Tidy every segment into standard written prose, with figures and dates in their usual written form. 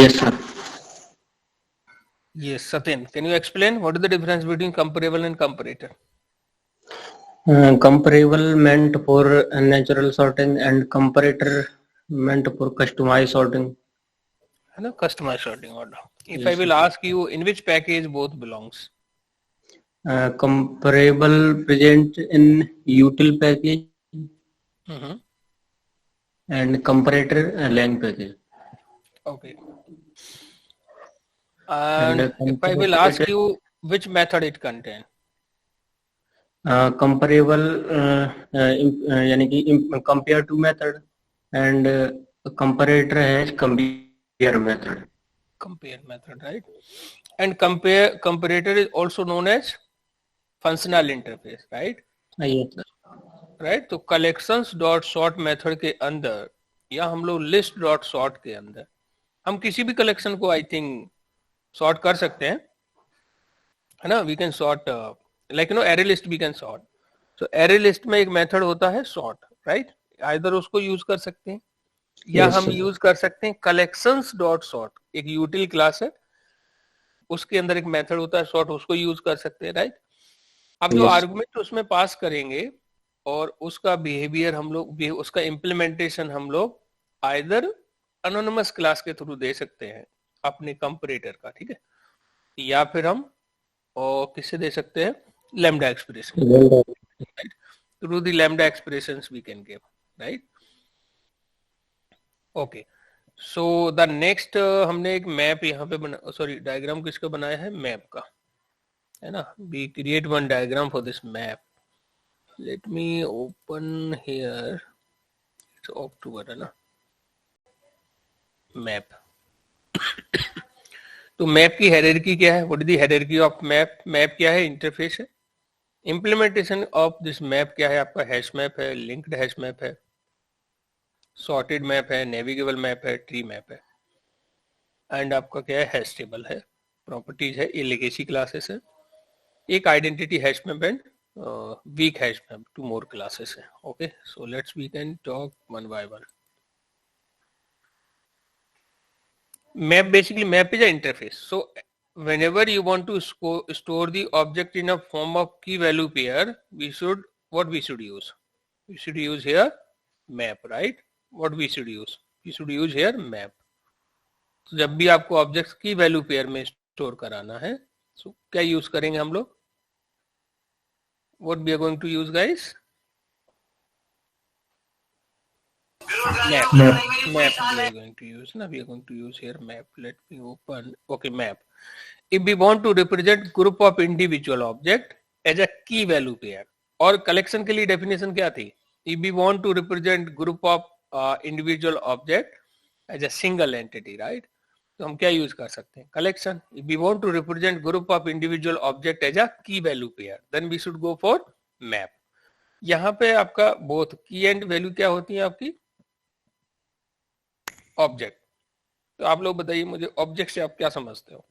Yes, sir. Yes, Satin, can you explain what is the difference between comparable and comparator? Comparable meant for natural sorting and comparator meant for customized sorting. है ना, customized sorting order. If I Yes, will ask you in which package both belongs? comparable present in util package and comparator lang package. Okay. And And if I will ask you which method it contain? comparable यानी कि compare to method and comparator has compare method. Compare method, right? And comparator is also known as functional interface, right? Yes, sir. Right, तो collections dot sort method के अंदर या हम लोग list dot sort के अंदर हम किसी भी कलेक्शन को आई थिंक सॉर्ट कर सकते हैं, है ना. We can sort like array list we can sort. तो एरे लिस्ट में एक मेथड होता है सॉर्ट, राइट. आइदर उसको यूज कर सकते हैं या Yes, हम sir. यूज कर सकते हैं कलेक्शंस डॉट सॉर्ट. एक यूटिल क्लास है, उसके अंदर एक मेथड होता है सॉर्ट, उसको यूज कर सकते हैं, राइट. अब जो Yes. आर्गुमेंट उसमें पास करेंगे और उसका बिहेवियर हम लोग, उसका इम्प्लीमेंटेशन हम लोग आइदर एनोनिमस क्लास के थ्रू दे सकते हैं अपने कंपैरेटर का, ठीक है, या फिर हम और किससे दे सकते हैं, lambda expression, right. Through the lambda expressions we can give, right. Okay, so the next हमने एक मैप यहाँ पे बना, सॉरी डायग्राम किसका बनाया है, मैप का, है ना. We create one diagram for this map. Let me open here. It's October, है ना, मैप. तो मैप की हायरार्की क्या है, what is the hierarchy of map. Map क्या है, इंटरफेस है. इंप्लीमेंटेशन ऑफ दिस मैप क्या है, आपका हैश मैप है, लिंक्ड हैश मैप है, सॉर्टेड मैप है, नेविगेबल मैप है, ट्री मैप है, एंड आपका क्या है, हैश टेबल है. प्रॉपर्टीज है, ये लेगेसी क्लासेस है. एक identity hash map and weak hash map, two more classes hai. Okay, so we can talk one by one. Map, basically map is an interface. So whenever you want to store the object in a form of key value pair, what we should use, we should use here map, right. What we should use here map. तो जब भी आपको objects की value pair में store कराना है, so क्या use करेंगे हम लोग, what we are going to use, guys? Map we are going to use. Now we are going to use here map. Let me open. Okay, map. If we want to represent group of individual object as a key value pair, और collection के लिए definition क्या थी, if we want to represent group of individual object as a single entity, right, तो हम क्या use कर सकते हैं, collection. if we want to represent group of individual object as a key value pair, then we should go for map. यहाँ पे आपका both की एंड वैल्यू क्या होती है, आपकी ऑब्जेक्ट. तो आप लोग बताइए मुझे, ऑब्जेक्ट से आप क्या समझते हो,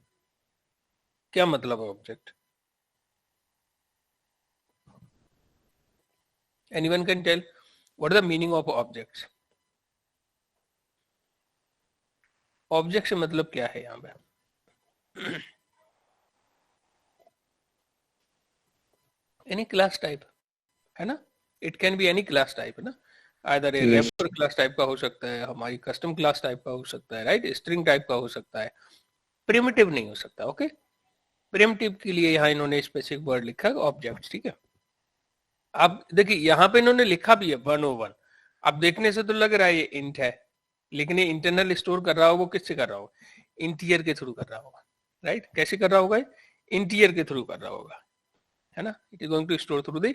क्या मतलब है object. Anyone can tell what is the meaning of objects. Object से मतलब क्या है यहाँ पे, एनी क्लास टाइप, है ना. It can be any class type, है ना. आइदर ए रैपर क्लास टाइप का हो सकता है, हमारी कस्टम क्लास टाइप का हो सकता है, राइट, स्ट्रिंग टाइप का हो सकता है, प्रिमिटिव नहीं हो सकता. ओके, प्रिमिटिव के लिए यहाँ इन्होंने स्पेसिफिक वर्ड लिखा है ऑब्जेक्ट्स, ठीक है. आप देखिए यहाँ पे इन्होंने लिखा भी है 101. अब देखने से तो लग रहा है ये इंट है, लेकिन ये इंटरनल स्टोर कर रहा होगा, वो किससे कर रहा होगा, इंटीजर के थ्रू कर रहा होगा, राइट. कैसे कर रहा होगा, इंटीजर के थ्रू कर रहा होगा, है ना. It is going to store through the,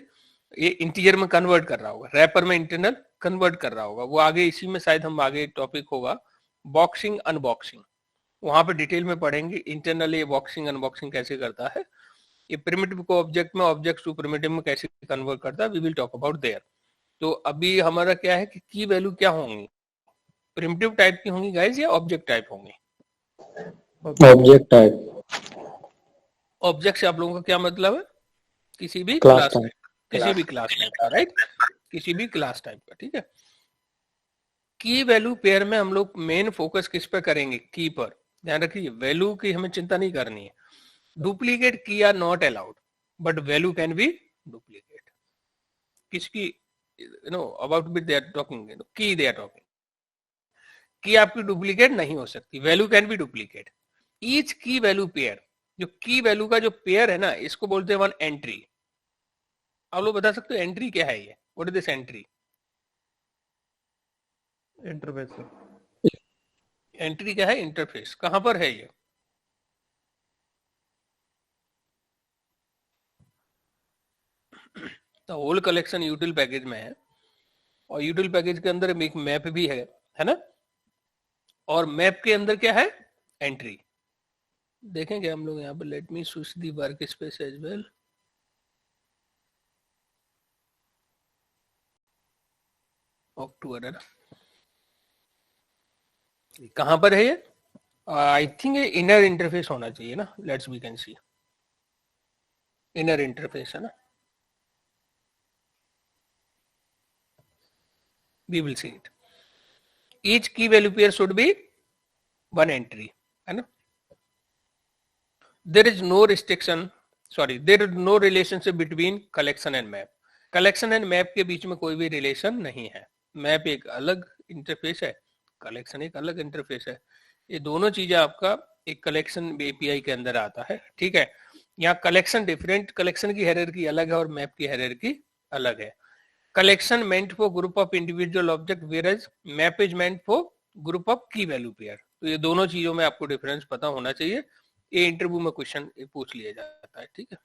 ये इंटीजर में कन्वर्ट कर रहा होगा, रैपर में इंटरनल कन्वर्ट कर रहा होगा. वो आगे इसी में शायद हम आगे टॉपिक होगा बॉक्सिंग अनबॉक्सिंग, वहां पे डिटेल में पढ़ेंगे इंटरनल ये बॉक्सिंग अनबॉक्सिंग कैसे करता है, ये प्रिमिटिव को ऑब्जेक्ट में, ऑब्जेक्ट टू प्रिमिटिव में कैसे कन्वर्ट करता है, we will talk about there. तो अभी हमारा क्या है कि की वैल्यू क्या होंगी, प्रिमिटिव टाइप की होंगी गाइस या ऑब्जेक्ट टाइप होंगी, ऑब्जेक्ट टाइप. ऑब्जेक्ट से आप लोगों का क्या मतलब है, किसी भी क्लास टाइप, किसी भी क्लास टाइप का, राइट, किसी भी क्लास टाइप का, ठीक है. की वैल्यू पेयर में हम लोग मेन फोकस किस पे करेंगे, की पर. ध्यान रखिए, वैल्यू की हमें चिंता नहीं करनी है. Duplicate key are not allowed, but value can be duplicate. किसकी, about which they are talking, key they are talking. की आपकी डुप्लीकेट नहीं हो सकती, value can be duplicate. Each key value pair, जो की वैल्यू का जो पेयर है ना, इसको बोलते हैं वन एंट्री. आप लोग बता सकते हो एंट्री क्या है? ये what is this entry? Interface. Entry क्या है? इंटरफेस. कहां पर है ये? तो होल कलेक्शन यूटिल पैकेज में है, और यूटिल पैकेज के अंदर एक मैप भी है ना? और मैप के अंदर क्या है? एंट्री. देखेंगे हम लोग यहाँ पर. Let me switch the work space as well. अक्टूबर है ना? कहां पर है ये? आई थिंक ये इनर इंटरफेस होना चाहिए ना. Let's we can see. Inner interface है ना? We will see it. Each key value pair should be one entry, है ना? There is no restriction, sorry, there is no relationship between collection and map. Collection and map के बीच में कोई भी relation नहीं है. मैप एक अलग इंटरफेस है, कलेक्शन एक अलग इंटरफेस है. ये दोनों चीजें आपका एक कलेक्शन एपीआई के अंदर आता है, ठीक है? यहाँ कलेक्शन डिफरेंट, कलेक्शन की हायरार्की अलग है और मैप की हायरार्की अलग है. Collection meant for group of individual object, whereas map is meant for group of key value pair. तो ये दोनों चीजों में आपको डिफरेंस पता होना चाहिए. ये इंटरव्यू में क्वेश्चन पूछ लिया जाता है, ठीक है?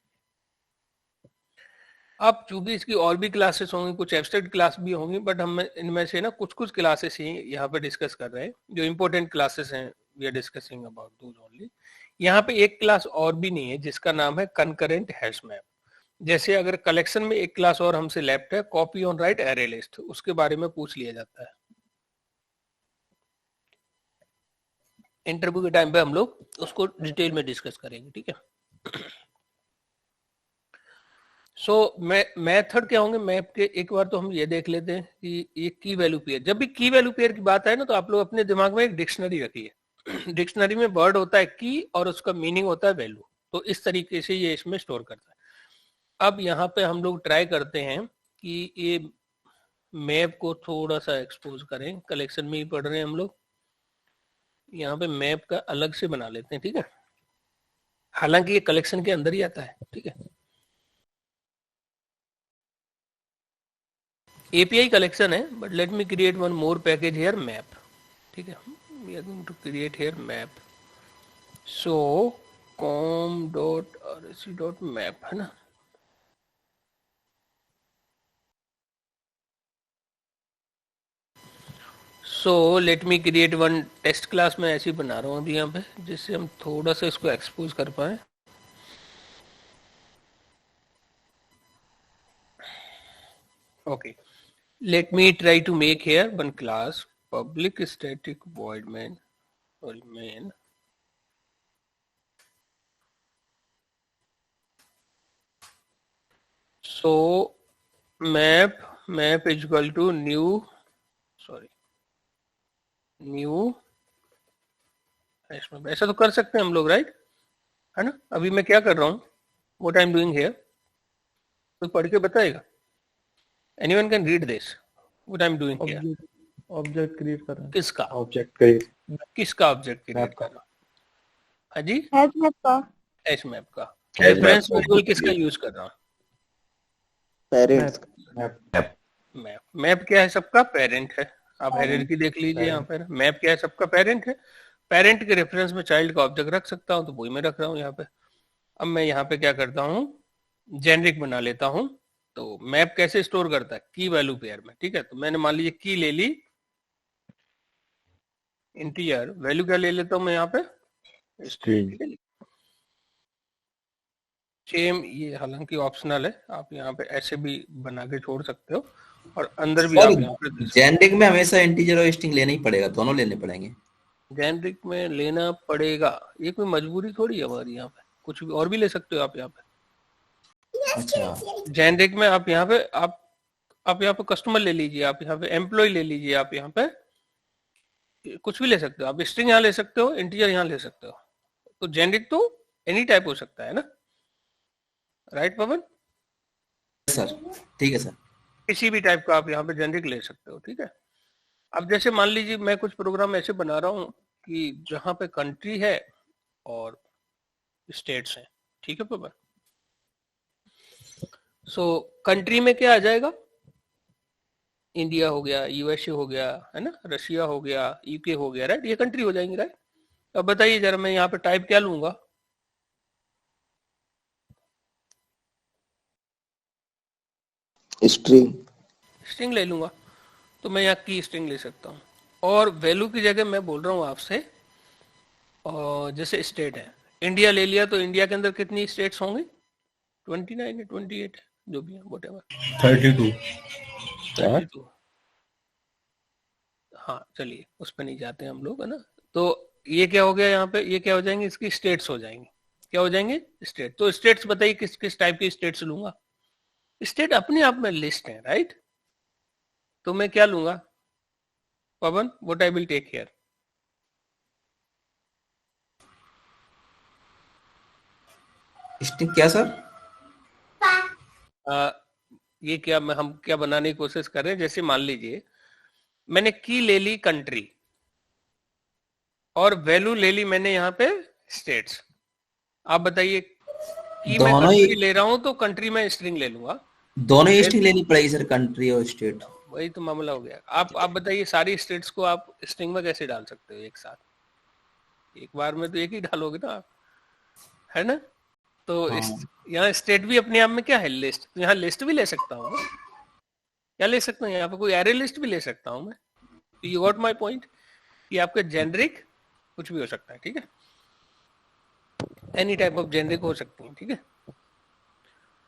अब चूंकि इसकी और भी क्लासेस होंगी, कुछ एब्स्ट्रैक्ट क्लास भी होंगी, बट हम इनमें से ना कुछ कुछ क्लासेस ही यहाँ पे डिस्कस कर रहे हैं. जो इंपॉर्टेंट क्लासेस हैं, we are discussing about those only. यहाँ पे एक क्लास और भी नहीं है जिसका नाम है कंकरेंट हैश मैप. जैसे अगर कलेक्शन में एक क्लास और हमसे लेफ्ट है, copy on right array list, उसके बारे में पूछ लिया जाता है. इंटरव्यू के टाइम पे हम लोग उसको डिटेल में डिस्कस करेंगे, ठीक है? सो मेथड क्या होंगे मैप के? एक बार तो हम ये देख लेते हैं कि ये की वैल्यू पेयर. जब भी की वैल्यू पेयर की बात है ना, तो आप लोग अपने दिमाग में एक डिक्शनरी रखिए. डिक्शनरी में वर्ड होता है की और उसका मीनिंग होता है वैल्यू. तो इस तरीके से ये इसमें स्टोर करता है. अब यहाँ पे हम लोग ट्राई करते हैं कि ये मैप को थोड़ा सा एक्सपोज करें. कलेक्शन में ही पढ़ रहे हैं हम लोग, यहाँ पे मैप का अलग से बना लेते हैं, ठीक है? हालांकि ये कलेक्शन के अंदर ही आता है, ठीक है? API collection है, but let me create one more package here, map. ठीक है? We are going to create here map. So com.rc.map है ना? So let me create one test class. मैं ऐसे ही बना रहा हूँ अभी यहाँ पे, जिससे हम थोड़ा सा इसको एक्सपोज कर पाए. Okay. Let me try to make here one class, public static void main or main. So map is equal to new hash map. ऐसा तो कर सकते हैं हम लोग, राइट? है ना? अभी मैं क्या कर रहा हूँ, what I am doing here, कोई पढ़ के बताएगा? Anyone can read this. What I am doing here? Object create कर रहे हैं. किसका ऑब्जेक्ट क्रिएट, किसका ऑब्जेक्ट क्रिएट कर रहा हूँ? हाँ जी, हैश मैप का. हैश मैप का. Hash reference map. वेरिएबल किसका यूज कर रहा हूँ? पेरेंट्स, मैप क्या है? सबका पेरेंट है. आप हायरार्की देख लीजिए यहाँ पर. मैप क्या है? सबका पेरेंट है. पेरेंट के रेफरेंस में चाइल्ड का ऑब्जेक्ट रख सकता हूँ, तो वही मैं रख रहा हूँ यहाँ पे. अब मैं यहाँ पे क्या करता हूँ, जेनरिक बना लेता हूँ. तो मैप कैसे स्टोर करता है? की वैल्यू पेयर में, ठीक है? तो मैंने मान लीजिए की ले ली, इंटीजर वैल्यू क्या ले लेता हूँ मैं यहाँ पे? स्ट्रिंग. सेम ये हालांकि ऑप्शनल है, आप यहाँ पे ऐसे भी बना के छोड़ सकते हो, और अंदर भी आप यहाँ पे जेनरिक में हमेशा इंटीजर और स्ट्रिंग लेना ही पड़ेगा, दोनों लेने पड़ेंगे. जेनरिक में लेना पड़ेगा, ये कोई मजबूरी थोड़ी है हमारी. यहाँ पे कुछ भी और भी ले सकते हो आप यहाँ पे. अच्छा, जेनरिक में आप यहाँ पे आप यहाँ पे कस्टमर ले लीजिए, आप यहाँ पे एम्प्लॉय ले लीजिए, आप यहाँ पे कुछ भी ले सकते हो आप, स्ट्रिंग यहाँ ले सकते हो, इंटीजर यहाँ ले सकते हो, तो जेनरिक तो एनी टाइप हो सकता है ना, राइट पवन? सर ठीक है सर। किसी भी टाइप का आप यहाँ पे जेनरिक ले सकते हो, ठीक है। अब जैसे मान लीजिए मैं कुछ प्रोग्राम ऐसे बना रहा हूँ कि जहाँ पे कंट्री है और स्टेट्स हैं, ठीक है पवन। सो कंट्री में क्या आ जाएगा, इंडिया हो गया, यूएसए हो गया, है ना, रशिया हो गया, यूके हो गया, राइट, ये कंट्री हो जाएंगे, राइट। अब बताइए जरा मैं यहाँ पे टाइप क्या लूंगा, स्ट्रिंग। स्ट्रिंग ले लूंगा, तो मैं यहाँ की स्ट्रिंग ले सकता हूँ। और वैल्यू की जगह मैं बोल रहा हूँ आपसे, और जैसे स्टेट है, इंडिया ले लिया, तो इंडिया के अंदर कितनी स्टेट्स होंगी, 29 है, 28 है, जो भी है, व्हाटएवर, 32। हाँ चलिए उस पर नहीं जाते हम लोग, है ना। तो ये क्या हो गया यहाँ पे, ये क्या हो जाएंगे, इसकी स्टेट्स हो जाएंगे, क्या हो जाएंगे, स्टेट। तो स्टेट्स बताइए किस किस टाइप की स्टेट्स लूंगा, स्टेट अपने आप में लिस्ट है, राइट। तो मैं क्या लूंगा Pavan, what I will take here, string क्या सर? ये क्या हम क्या बनाने की कोशिश कर रहे हैं, जैसे मान लीजिए मैंने की ले ली कंट्री और वैल्यू ले ली मैंने यहाँ पे स्टेट्स। आप बताइए कि मैं दोनों ही कंट्री ले रहा हूं तो कंट्री में स्ट्रिंग ले लूंगा, दोनों ही स्ट्रिंग लेनी पड़ेगी सर, कंट्री और स्टेट। वही तो मामला हो गया। आप बताइए सारी स्टेट्स को आप स्ट्रिंग में कैसे डाल सकते हो एक साथ, एक बार में तो एक ही डालोगे ना आप, है ना। तो यहाँ स्टेट भी अपने आप में क्या है, लिस्ट। तो यहाँ लिस्ट भी ले सकता हूँ मैं, क्या ले सकता हूँ यहाँ पे, कोई एरे लिस्ट भी ले सकता हूँ मैं। यू गॉट माय पॉइंट, कि आपका जेनरिक कुछ भी हो सकता है, ठीक है, एनी टाइप ऑफ जेनरिक हो सकती है, ठीक है।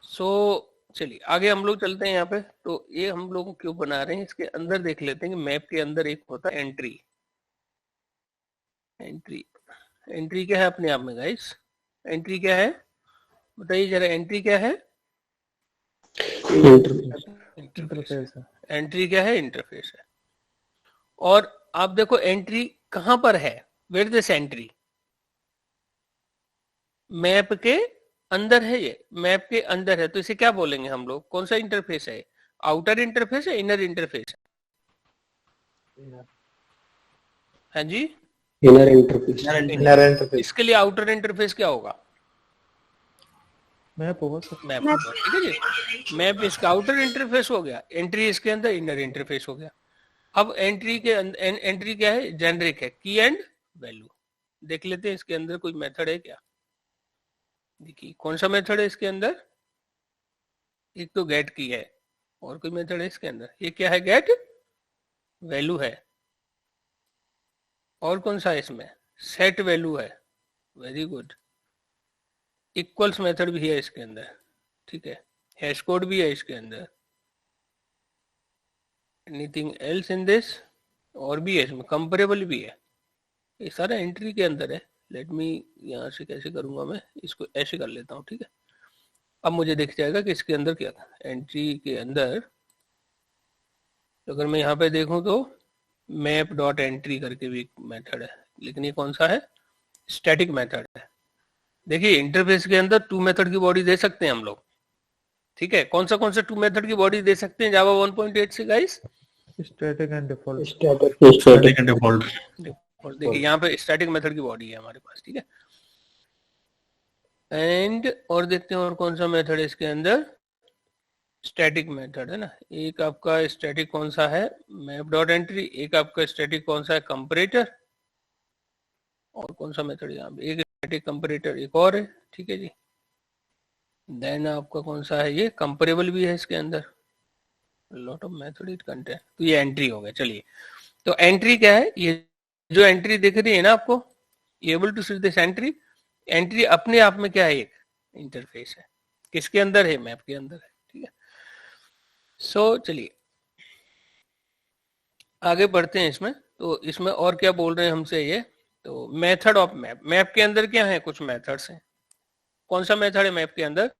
सो चलिए आगे हम लोग चलते हैं यहाँ पे। तो ये हम लोग क्यों बना रहे हैं, इसके अंदर देख लेते हैं कि मैप के अंदर एक होता है एंट्री। एंट्री क्या है अपने आप में गाइस, एंट्री क्या है बताइए जरा, एंट्री क्या है, इंटरफेस है। एंट्री क्या है, इंटरफेस है। और आप देखो एंट्री कहां पर है, वेयर दिस एंट्री, मैप के अंदर है, ये मैप के अंदर है, तो इसे क्या बोलेंगे हम लोग, कौन सा इंटरफेस है, आउटर इंटरफेस है, इनर इंटरफेस है, हाँ जी, इनर इंटरफेस। Inner interface. इसके लिए आउटर इंटरफेस क्या होगा, मैप होगा सर। मैप होगा, ठीक है जी। मैप इसका आउटर इंटरफेस हो गया, एंट्री इसके अंदर इनर इंटरफेस हो गया। अब एंट्री के एंट्री क्या है, जेनरिक है, की एंड वैल्यू। देख लेते हैं इसके अंदर कोई मेथड है क्या, देखिए कौन सा मेथड है इसके अंदर, एक तो गेट की है, और कोई मेथड है इसके अंदर, ये क्या है, गेट वैल्यू है, और कौन सा है इसमें, सेट वैल्यू है, वेरी गुड, इक्वल्स मेथड भी है इसके अंदर, ठीक है, हैश कोड भी है इसके अंदर, एनीथिंग एल्स इन दिस, और भी है इसमें, कंपेरेबल भी है, ये सारा एंट्री के अंदर है। लेट मी यहाँ से कैसे करूंगा मैं, इसको ऐसे कर लेता हूँ, ठीक है। अब मुझे दिख जाएगा कि इसके अंदर क्या था, एंट्री के अंदर अगर मैं यहाँ पे देखूं तो मैप डॉट एंट्री करके भी एक मेथड है, लेकिन ये कौन सा है, स्टैटिक मेथड है। देखिए इंटरफेस के अंदर टू मेथड की बॉडी दे सकते हैं हम लोग, ठीक है। कौन सा टू मेथड की बॉडी दे सकते हैं जावा 1.8 से guys, static and default. Static and default. और देखिए यहाँ पे स्टैटिक मेथड की बॉडी है हमारे पास, ठीक है। एंड और देखते हैं और कौन सा मेथड है इसके अंदर, स्टैटिक मेथड है ना, एक आपका स्टैटिक कौन सा है, मैप डॉट एंट्री, एक आपका स्टैटिक कौन सा है, कंपैरेटर, और कौन सा मेथड यहाँ पे, एक स्टैटिक कंपैरेटर एक और है, ठीक है जी। देन आपका कौन सा है, ये कंपेरेबल भी है इसके अंदर, lot of method it contain, तो ये एंट्री हो गया। चलिए तो एंट्री क्या है, ये जो एंट्री दिख रही है ना आपको, able to see this entry, entry अपने आप में क्या है, एक इंटरफेस है, किसके अंदर है, मैप के अंदर है, ठीक है। सो चलिए आगे बढ़ते हैं इसमें। तो इसमें और क्या बोल रहे हैं हमसे ये, तो मेथड ऑफ मैप, मैप के अंदर क्या है, कुछ मेथड्स हैं। कौन सा मेथड है मैप के अंदर,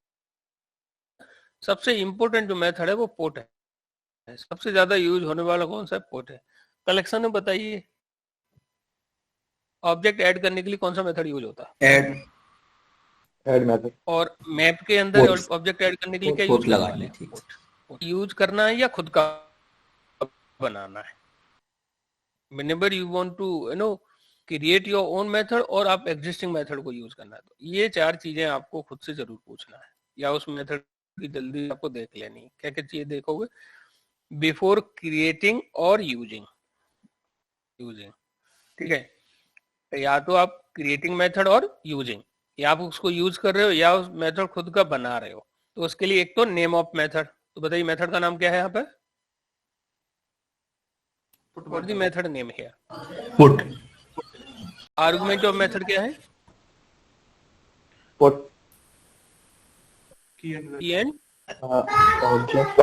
सबसे इंपॉर्टेंट जो मेथड है वो पोर्ट है, सबसे ज्यादा यूज होने वाला कौन सा पोर्ट है, कलेक्शन में बताइए ऑब्जेक्ट ऐड करने के लिए कौन सा मेथड यूज होता है? ऐड मेथड और मैप के अंदर Puts. ऑब्जेक्ट ऐड करने के लिए क्या Put यूज करने लगानी वाले है, ठीक। हैं? यूज करना है या खुद का बनाना है? whenever you want to create your own method और आप existing method को यूज करना है, तो ये चार चीजें आपको खुद से जरूर पूछना है, या उस मेथड की जल्दी आपको देख लेनी है। क्या क्या चीजें देखोगे बिफोर क्रिएटिंग और यूजिंग, ठीक है? तो या तो आप क्रिएटिंग मेथड और यूजिंग, या आप उसको यूज कर रहे हो या उस मेथड खुद का बना रहे हो। तो उसके लिए एक तो नेम ऑफ मेथड, तो बताइए मेथड का नाम क्या है यहाँ पे? What the method name here? Put argument of method क्या है? पुट की एंड ऑब्जेक्ट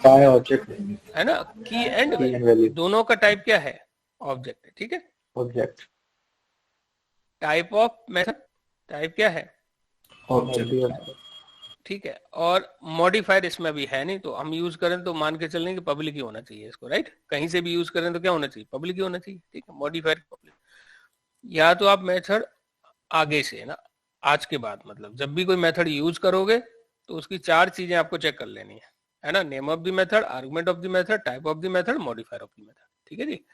का है, ऑब्जेक्ट है ना, की and Key and value, value. दोनों का टाइप क्या है? ऑब्जेक्ट है, ठीक है? Object type of method, type क्या है? ऑब्जेक्ट ठीक है। और मॉडिफायर इसमें भी है नहीं, तो हम यूज करें तो मान के चलें कि पब्लिक ही होना चाहिए इसको, राइट? कहीं से भी यूज करें तो क्या होना चाहिए? पब्लिक ही होना चाहिए, ठीक है? Modifier public. या तो आप मेथड आगे से ना, आज के बाद मतलब जब भी कोई मेथड यूज करोगे तो उसकी चार चीजें आपको चेक कर लेनी है ना? Name of the method, argument of the method, type of the method, modifier of the method, ठीक है जी?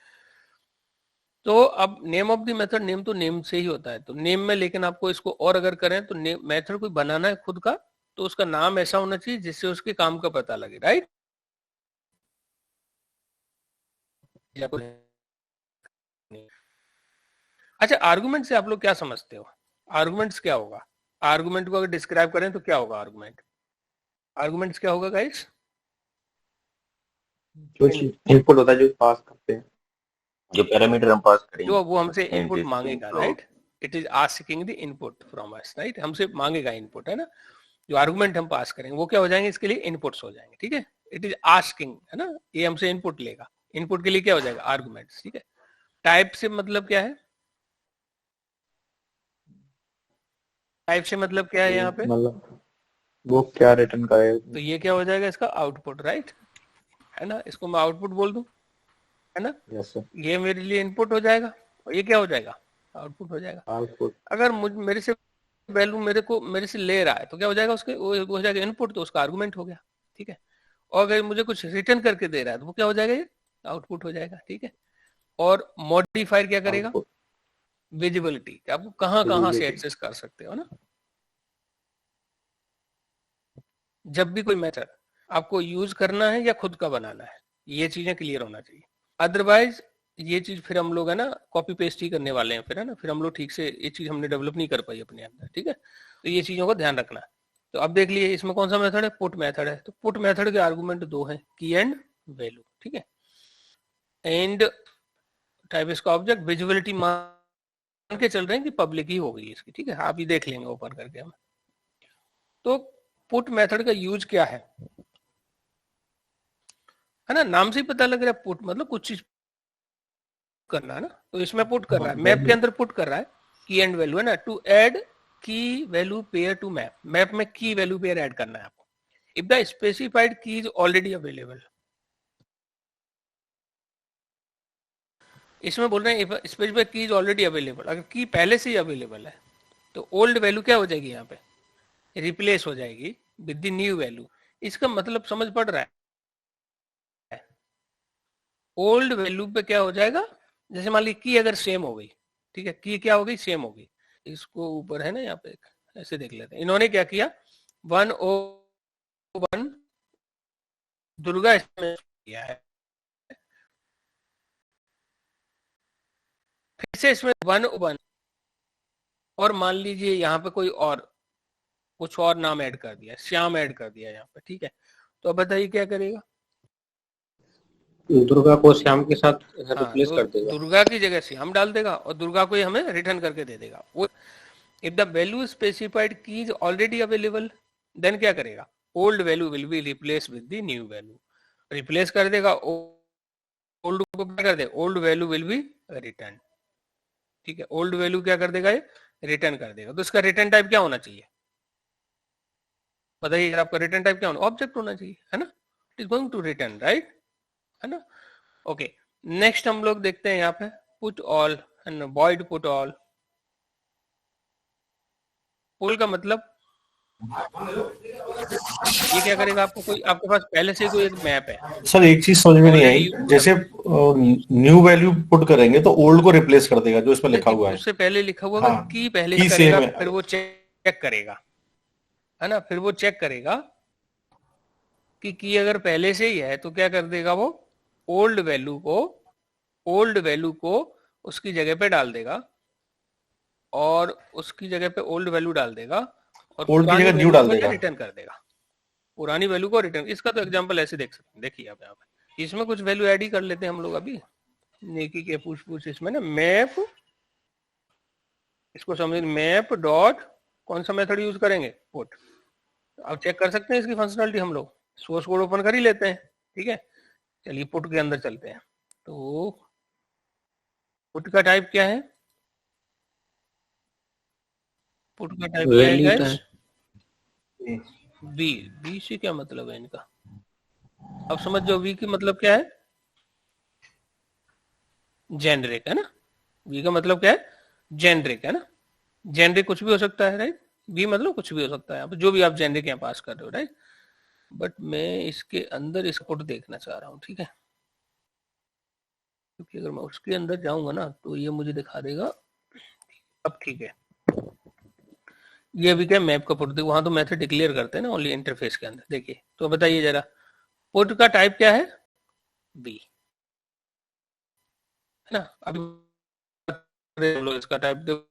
तो अब name of the method, name तो नेम से ही होता है, तो नेम में, लेकिन आपको इसको और अगर करें तो मेथड कोई बनाना है खुद का, तो उसका नाम ऐसा होना चाहिए जिससे उसके काम का पता लगे, राइट? अच्छा, आर्गुमेंट से आप लोग क्या समझते हो? आर्गुमेंट्स क्या होगा? आर्गुमेंट को अगर डिस्क्राइब करें तो क्या होगा? आर्गुमेंट्स क्या होगा गाइस? जो इनपुट होता है जो पास करते हैं, जो पैरामीटर हम पास करेंगे, जो वो हमसे इनपुट Existing मांगेगा, flow. Right? It is asking the input from us, right? हमसे मांगेगा इनपुट, है ना? जो आर्गुमेंट हम पास करेंगे वो क्या हो जाएंगे? इसके लिए इनपुट्स हो जाएंगे, ठीक है? इट इज आस्किंग, है ना? ये हमसे इनपुट लेगा, इनपुट के लिए क्या हो जाएगा? आर्गुमेंट्स, ठीक है? टाइप से मतलब क्या है? टाइप से मतलब क्या है यहाँ पे? मतलब वो क्या रिटर्न करेगा। तो ये क्या हो जाएगा? इसका आउटपुट, राइट? है ना? इसको मैं आउटपुट बोल दूं, है ना? यस सर, ये मेरे लिए इनपुट हो जाएगा और ये क्या हो जाएगा? आउटपुट हो जाएगा। आउटपुट अगर मेरे से वैल्यू मेरे से ले रहा है तो क्या हो जाएगा? उसके वो हो जाएगा इनपुट, तो उसका आर्गुमेंट हो गया, ठीक है? और अगर मुझे कुछ रिटर्न करके दे रहा है तो वो क्या हो जाएगा? ये आउटपुट हो जाएगा, ठीक है? और मॉडिफायर क्या करेगा? विजिबिलिटी, आपको कहाँ कहाँ से एक्सेस कर सकते हो ना। जब भी कोई मेथड आपको यूज करना है या खुद का बनाना है, ये चीजें क्लियर होना चाहिए। अदरवाइज ये चीज फिर हम लोग है ना कॉपी पेस्ट ही करने वाले हैं फिर, है ना? फिर हम लोग ठीक से ये चीज हमने डेवलप नहीं कर पाई अपने अंदर, ठीक है? तो ये चीजों का ध्यान रखना है। तो अब देख लिए इसमें कौन सा मेथड है? पुट मेथड है। तो पुट मेथड के आर्गुमेंट दो हैं, की एंड वैल्यू, ठीक है? एंड टाइप इसका ऑब्जेक्ट, विजिबिलिटी मान के चल रहे हैं कि पब्लिक ही होगी इसकी, ठीक है? आप ही देख लेंगे ओपन करके हम। तो पुट मेथड का यूज क्या है ना? नाम से ही पता लग रहा है, पुट मतलब कुछ चीज करना है ना। तो इसमें पुट कर रहा है, मैप के अंदर पुट कर रहा है की एंड वैल्यू, है ना? To add key value pair to map, map में की वैल्यू पेयर ऐड करना है आपको। If the specified key is already available, इसमें बोल रहे हैं if specified key is already available, अगर की पहले से ही अवेलेबल है तो ओल्ड वैल्यू क्या हो जाएगी? यहाँ पे रिप्लेस हो जाएगी विद द न्यू वैल्यू। इसका मतलब समझ पड़ रहा है? ओल्ड वैल्यू पे क्या हो जाएगा? जैसे मान ली की अगर सेम हो गई, ठीक है? की क्या हो गई? सेम हो गई। इसको ऊपर है ना यहाँ पे ऐसे देख लेते हैं। इन्होंने क्या किया? 101 दुर्गा इसमें किया है, फिर से इसमें 101 और मान लीजिए यहाँ पे कोई और कुछ और नाम ऐड कर दिया, श्याम ऐड कर दिया यहाँ पे, ठीक है? तो अब बताइए क्या करेगा? दुर्गा को श्याम के साथ रिप्लेस तो कर देगा। दुर्गा की जगह श्याम डाल देगा और दुर्गा को ही हमें रिटर्न करके दे देगा। वो if the value specified key is already available, then क्या करेगा? Old value will be replace with the new value, replace कर देगा। ओल्ड को क्या कर दे? Old value will be return, ठीक है? ओल्ड वैल्यू क्या कर देगा? ये रिटर्न कर देगा। तो इसका रिटर्न टाइप क्या होना चाहिए? बताइए आपका रिटर्न टाइप क्या होना? ऑब्जेक्ट होना चाहिए, है ना? It is going to return, right? है ना? ओके, नेक्स्ट हम लोग देखते हैं यहाँ पे put all, and void put all. पुल का मतलब ये क्या करेगा, आपको कोई, आपके पास पहले से कोई एक मैप है। सर एक चीज समझ में नहीं आई, जैसे न्यू वैल्यू पुट करेंगे तो ओल्ड को रिप्लेस कर देगा जो इसमें लिखा हुआ है। उससे पहले लिखा हुआ हाँ, की पहले की करेगा, सेम है। फिर वो चेक करेगा, है ना, फिर वो चेक करेगा कि की अगर पहले से ही है तो क्या कर देगा, वो ओल्ड वैल्यू को उसकी जगह पे डाल देगा, और उसकी जगह पे ओल्ड वैल्यू डाल देगा, और ओल्ड की जगह न्यू डाल देगा, रिटर्न कर देगा पुरानी वैल्यू को रिटर्न। इसका तो एग्जांपल ऐसे देख सकते हैं, देखिए आप यहाँ पे इसमें कुछ वैल्यू ऐड ही कर लेते हैं हम लोग अभी, नेकी के पूछ इसमें ना मैप, इसको समझ, मैप डॉट कौन सा मेथड यूज करेंगे, पुट। अब चेक कर सकते हैं इसकी फंक्शनलिटी, हम लोग सोर्स कोड ओपन कर ही लेते हैं, ठीक है। चलिए पुट के अंदर चलते हैं। तो पुट का टाइप क्या है, पुट का टाइप क्या है गाइस, बी। बी से क्या मतलब है इनका, अब समझ जाओ। वी की मतलब क्या है, जेनरिक, है ना। वी का मतलब क्या है, जेनरिक, है ना। जेनरिक कुछ भी हो सकता है, राइट। वी मतलब कुछ भी हो सकता है, आप जो भी आप जेनरिक यहाँ पास कर रहे हो, राइट। बट मैं इसके अंदर इस पुट देखना चाह रहा हूँ, ठीक है, क्योंकि अगर मैं उसके अंदर जाऊंगा ना तो ये मुझे दिखा देगा। अब ठीक है, ये अभी क्या मैप का पुट, वहां तो मेथड डिक्लेयर करते हैं ना ओनली इंटरफेस के अंदर। देखिए तो बताइए जरा, पुट का टाइप क्या है, बी, है ना। अभी इसका टाइप तो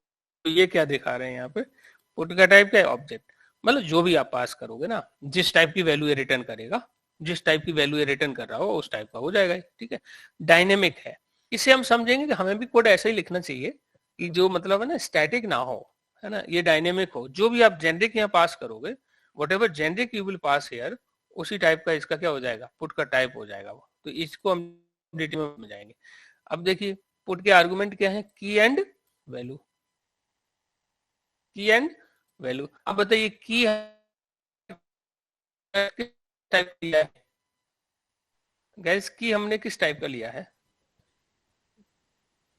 ये क्या दिखा रहे हैं यहाँ पे, पुट का टाइप क्या है, ऑब्जेक्ट। मतलब जो भी आप पास करोगे ना, जिस टाइप की वैल्यू ये रिटर्न करेगा, जिस टाइप की वैल्यू ये रिटर्न कर रहा हो उस टाइप का हो जाएगा, ठीक है। डायनेमिक है, इससे हम समझेंगे कि हमें भी कोड ऐसा ही लिखना चाहिए कि जो मतलब है ना स्टैटिक ना हो, है ना, ये डायनेमिक हो। जो भी आप जेनरिक यहाँ पास करोगे, what ever generic you will pass here, उसी टाइप का इसका क्या हो जाएगा, पुट का टाइप हो जाएगा वो। तो इसको हम डिटेल में समझाएंगे। अब देखिए पुट के आर्गुमेंट क्या है, की एंड वैल्यू, की एंड वैल्यू। अब बताइए की किस टाइप का लिया है गाइस, की हमने किस टाइप का लिया है,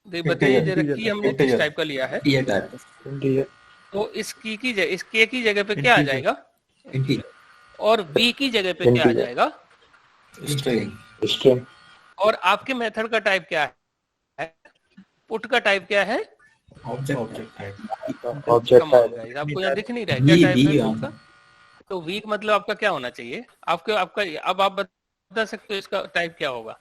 बताइए जरा, की हमने किस टाइप का लिया है, इंटीजर टाइप। तो इस की जगह, इस के की जगह पे क्या आ जाएगा, इंटीजर। और बी की जगह पे क्या आ जाएगा, स्ट्रिंग। और आपके मेथड का टाइप क्या है, पुट का टाइप क्या है, ऑब्जेक्ट आपको यहाँ दिख नहीं रहा है क्या टाइप है पुट का। तो वीक मतलब आपका क्या होना चाहिए, आपका अब आप बता सकते हो इसका टाइप क्या होगा,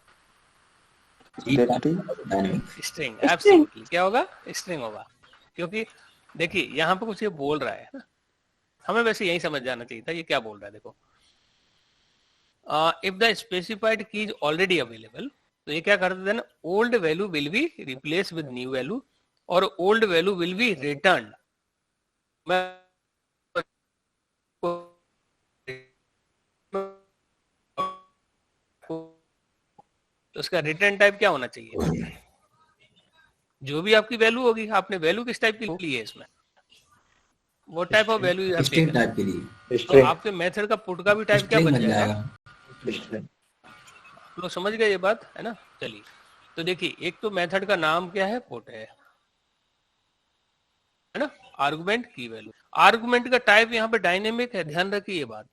स्ट्रिंग। एब्सोल्युटली क्या होगा, स्ट्रिंग होगा। क्योंकि देखिए यहाँ पे कुछ ये बोल रहा है ना, हमें वैसे यही समझ जाना चाहिए था ये क्या बोल रहा है। देखो, if the specified key is already available, तो ये क्या करते हैं ना, old value will be replace with new value, और old value will be return. तो उसका रिटर्न टाइप क्या होना चाहिए, जो भी आपकी वैल्यू होगी, आपने वैल्यू किस टाइप की ली है इसमें, वो type of value you have string taken. Type के लिए तो आपके मेथड का पुट का भी टाइप क्या स्ट्रिंग बन बन जाएगा, जाएगा। लोग समझ गए ये बात, है ना। चलिए तो देखिए, एक तो मेथड का नाम क्या है, पुट है ना। आर्गुमेंट की वैल्यू, आर्गुमेंट का टाइप यहाँ पे डायनेमिक है, ध्यान रखिए ये बात।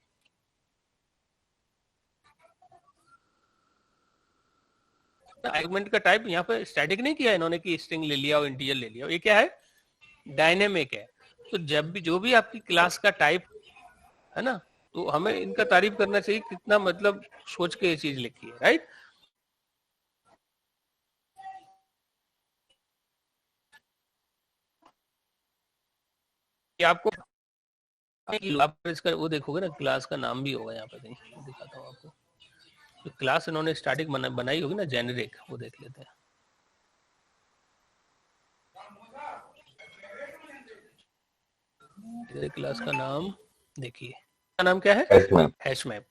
आर्गुमेंट का टाइप यहाँ पे स्टैटिक नहीं किया इन्होंने कि स्ट्रिंग ले लिया और इंटीजर ले लिया, ये क्या है, डायनेमिक है। तो जब भी जो भी आपकी क्लास का टाइप है ना, तो हमें इनका तारीफ करना चाहिए, कितना मतलब सोच के ये चीज लिखी है, राइट। आपको आप इसका वो देखोगे ना, क्लास का नाम भी होगा यहाँ पे कहीं, दिखाता हूँ आपको। तो क्लास इन्होंने स्टैटिक बनाई होगी ना, जेनेरिक, वो देख लेते हैं। क्लास का नाम देखिए, का नाम क्या है, हैश मैप।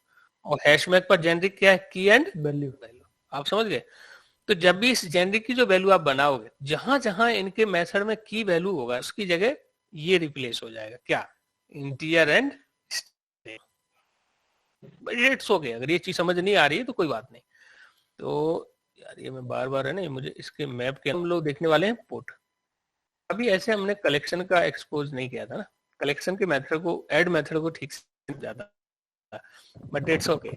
और हैश मैप पर जेनेरिक क्या है, की एंड वैल्यू। आप समझ गए। तो जब भी इस जेनेरिक की जो वैल्यू आप बनाओगे, जहां जहां इनके मेथड में की वैल्यू होगा, उसकी जगह ये रिप्लेस हो जाएगा, क्या, इंटीजर एंड इट्स ओके। अगर ये चीज समझ नहीं आ रही है तो कोई बात नहीं। तो यार ये मैं बार बार है ना, मुझे इसके मैप के हम लोग देखने वाले हैं पुट। अभी ऐसे हमने कलेक्शन का एक्सपोज नहीं किया था ना, कलेक्शन के मेथड को, ऐड मेथड को ठीक से ज्यादा, बट इट्स ओके,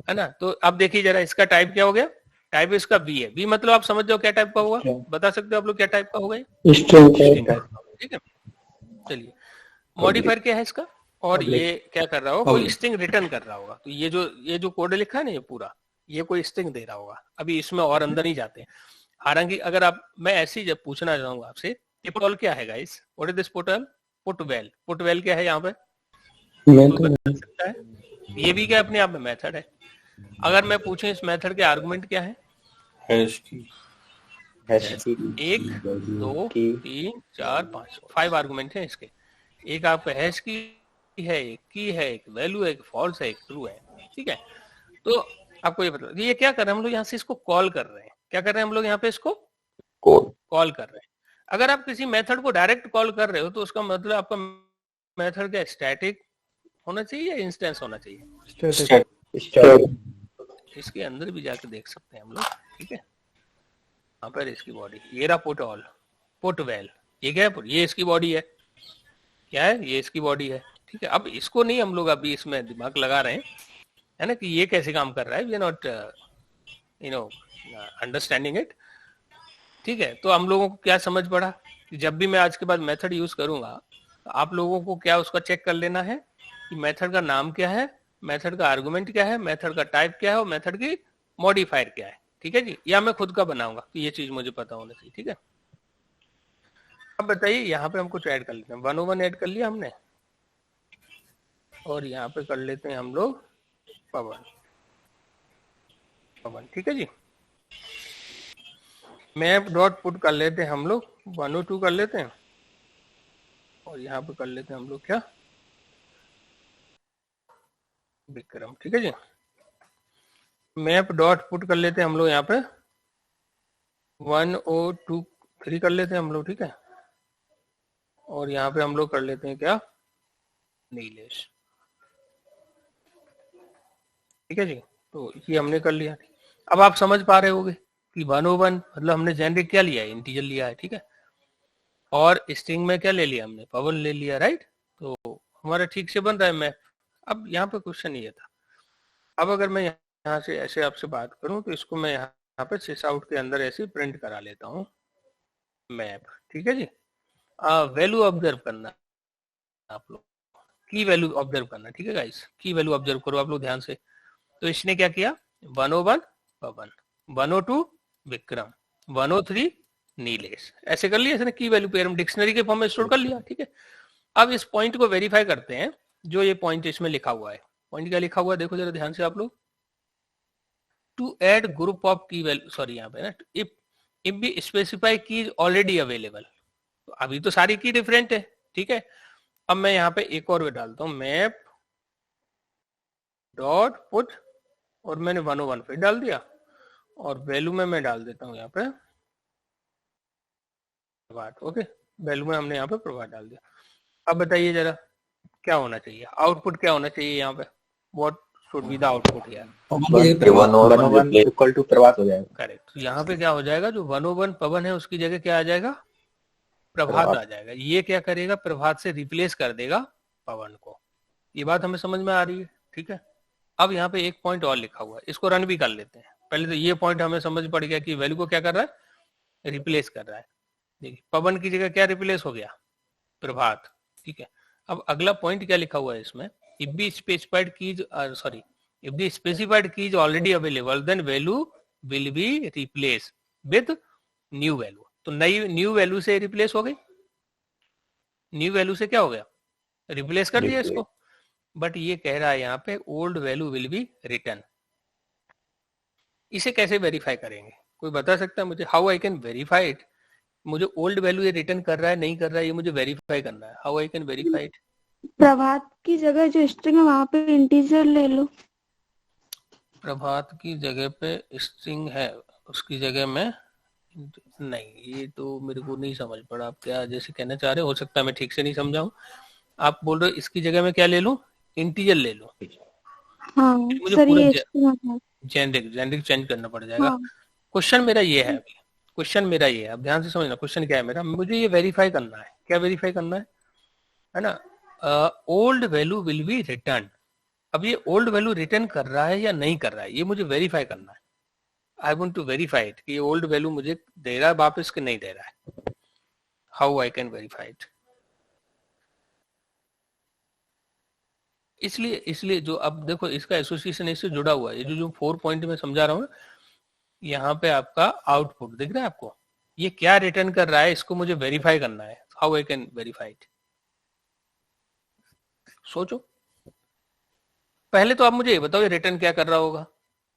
है ना। तो अब देखिए जरा इसका टाइप क्या हो गया, टाइप इसका बी है। बी मतलब आप समझ जाओ क्या टाइप का होगा, बता सकते हो आप लोग क्या टाइप का होगा ये? String type. ठीक है, चलिए मॉडिफायर क्या है इसका, और ये क्या कर रहा होगा, कोई स्ट्रिंग रिटर्न कर रहा होगा। तो ये जो कोड लिखा है ना, ये पूरा ये कोई स्ट्रिंग दे रहा होगा। अभी इसमें और अंदर नहीं जाते, हालांकि अगर आप, मैं ऐसे ही जब पूछना चाहूंगा आपसे, ये पोर्टल क्या है guys, what is this portal? PutVal. PutVal क्या है यहाँ पे, कोई बता सकता है? ये भी क्या अपने आप में मेथड है। अगर मैं पूछूं इस मेथड के आर्गुमेंट क्या है, हैश की 1 2 3 4 5 5 आर्गुमेंट है इसके। एक आपका हैश की है, एक की है, एक वैल्यू है, एक फॉल्स है, एक ट्रू है। ठीक है, तो आपको ये बता, ये क्या कर रहे हैं हम लोग, यहाँ से इसको कॉल कर रहे हैं। क्या कर रहे हैं हम लोग यहाँ पे, इसको कॉल कर रहे हैं। अगर आप किसी मेथड को डायरेक्ट कॉल कर रहे हो तो उसका मतलब आपका मेथड क्या स्टैटिक होना चाहिए या इंस्टेंस होना चाहिए? इसके अंदर भी जाके देख सकते हैं हम लोग। ठीक है, यहाँ पर इसकी बॉडी, ये रहा पुट ऑल, पुट वेल, ये क्या है, ये इसकी बॉडी है, क्या है, ये इसकी बॉडी है। ठीक है, अब इसको नहीं हम लोग अभी इसमें दिमाग लगा रहे हैं, है ना, कि ये कैसे काम कर रहा है, we are not understanding it. ठीक है, तो हम लोगों को क्या समझ पड़ा कि जब भी मैं आज के बाद मेथड यूज करूंगा तो आप लोगों को क्या उसका चेक कर लेना है कि मेथड का नाम क्या है, मेथड का आर्गुमेंट क्या है, मेथड का टाइप क्या है और मेथड की मॉडिफायर क्या है। ठीक है जी, या मैं खुद का बनाऊंगा, तो ये चीज मुझे पता होना चाहिए। ठीक है, अब बताइए यहाँ पे हम कुछ ऐड कर लेते हैं। 101 ऐड कर लिया हमने, और यहाँ पे कर लेते हैं हम लोग पवन। ठीक है जी, मैप डॉट पुट कर लेते हैं हम लोग 102 कर लेते हैं, और यहाँ पे कर लेते हैं हम लोग क्या, विक्रम। ठीक है जी, मैप डॉट पुट कर लेते हैं हम लोग यहाँ पे 1023 कर लेते हैं हम लोग। ठीक है, और यहाँ पे हम लोग कर लेते हैं क्या, नीलेश। ठीक है जी, तो ये हमने कर लिया। अब आप समझ पा रहे होगे कि 101 मतलब हमने जेनरिक क्या लिया है, इंटीजर लिया है। ठीक है, और स्ट्रिंग में क्या ले लिया हमने, पवन ले लिया, राइट। तो हमारा ठीक से बन रहा है मैप। अब यहाँ पे क्वेश्चन ये था, अब अगर मैं यहाँ से ऐसे आपसे बात करूं तो इसको मैं यहाँ पे सिस आउट के अंदर ऐसे प्रिंट करा लेता हूँ मैप। ठीक है जी, वैल्यू ऑब्जर्व करना आप लोग, की वैल्यू ऑब्जर्व करना। ठीक है गाइस, की वैल्यू ऑब्जर्व करो आप लोग ध्यान से। तो इसने क्या किया, 101 पवन, 102 विक्रम, 103 नीलेश, ऐसे कर लिया इसने की वैल्यू पे, हम डिक्शनरी के फॉर्म में स्टोर कर लिया। ठीक है, अब इस पॉइंट को वेरीफाई करते हैं, जो ये पॉइंट इसमें लिखा हुआ है। पॉइंट क्या लिखा हुआ है, देखो जरा ध्यान से आप लोग, to add group of key value, sorry यहाँ पे ना, इफ बी स्पेसिफाई की ऑलरेडी अवेलेबल। तो अभी तो सारी की डिफरेंट है। ठीक है, अब मैं यहाँ पे एक और डालता हूँ, मैप डॉट पुट, और मैंने 101 पे डाल दिया, और वैल्यू में मैं डाल देता हूँ यहाँ पे प्रभात। ओके, वैल्यू में हमने यहाँ पे प्रभात डाल दिया। अब बताइए जरा क्या होना चाहिए, आउटपुट क्या होना चाहिए यहाँ पे, what should be the output here? 101 equal to Prabhat हो जाएगा। करेक्ट, तो यहाँ पे क्या हो जाएगा, जो 101 पवन है उसकी जगह क्या आ जाएगा, प्रभात आ जाएगा। ये क्या करेगा, प्रभात से रिप्लेस कर देगा पवन को। ये बात हमें समझ में आ रही है? ठीक है, अब यहाँ पे एक पॉइंट और लिखा हुआ है, इसको रन भी कर लेते हैं। पहले तो ये पॉइंट हमें समझ पड़ गया कि वैल्यू को क्या कर रहा है, रिप्लेस कर रहा है। देखिए पवन की जगह क्या रिप्लेस हो गया, प्रभात। ठीक है, अब अगला पॉइंट क्या लिखा हुआ है इसमें, if be specified keys, sorry, if the specified key is already available then value will be replace with new value. तो नई न्यू वैल्यू से रिप्लेस हो गई, न्यू वैल्यू से क्या हो गया, रिप्लेस कर दिया इसको। बट ये कह रहा है यहाँ पे old value will be return. इसे कैसे वेरीफाई करेंगे, कोई बता सकता है मुझे, how I can verify it? मुझे ओल्ड वैल्यू ये रिटर्न कर रहा है नहीं कर रहा है, ये मुझे वेरीफाई करना है, how I can verify it? Prabhat की जगह जो स्ट्रिंग है वहां पे इंटीजर ले लो। प्रभात की जगह पे स्ट्रिंग है, उसकी जगह में नहीं, ये तो मेरे को नहीं समझ पड़ा आप क्या जैसे कहना चाह रहे हो सकता है मैं ठीक से नहीं समझा हूँ। आप बोल रहे हो इसकी जगह में क्या ले लूं, इंटीजर ले लूं? हाँ मुझे सर, पूरा ये स्ट्रिंग है। जेनरिक चेंज करना पड़ जाएगा। हाँ। क्वेश्चन मेरा ये है अभी क्वेश्चन मेरा ये है, अब ध्यान से समझना क्वेश्चन क्या है मेरा, मुझे ये वेरीफाई करना है। क्या वेरीफाई करना है ना? Old value will be return. अब ये ओल्ड वैल्यू रिटर्न कर रहा है या नहीं कर रहा है, ये मुझे वेरीफाई करना है। I want to verify it कि ये ओल्ड वैल्यू मुझे दे रहा है वापस कि नहीं दे रहा है। How I can verify it? इसलिए जो अब देखो इसका एसोसिएशन इससे जुड़ा हुआ है। ये जो 4 पॉइंट में समझा रहा हूँ, यहाँ पे आपका आउटपुट दिख रहा है आपको, ये क्या रिटर्न कर रहा है, इसको मुझे वेरीफाई करना है। How I can verify it? सोचो। पहले तो आप मुझे ये बताओ ये रिटर्न क्या कर रहा होगा?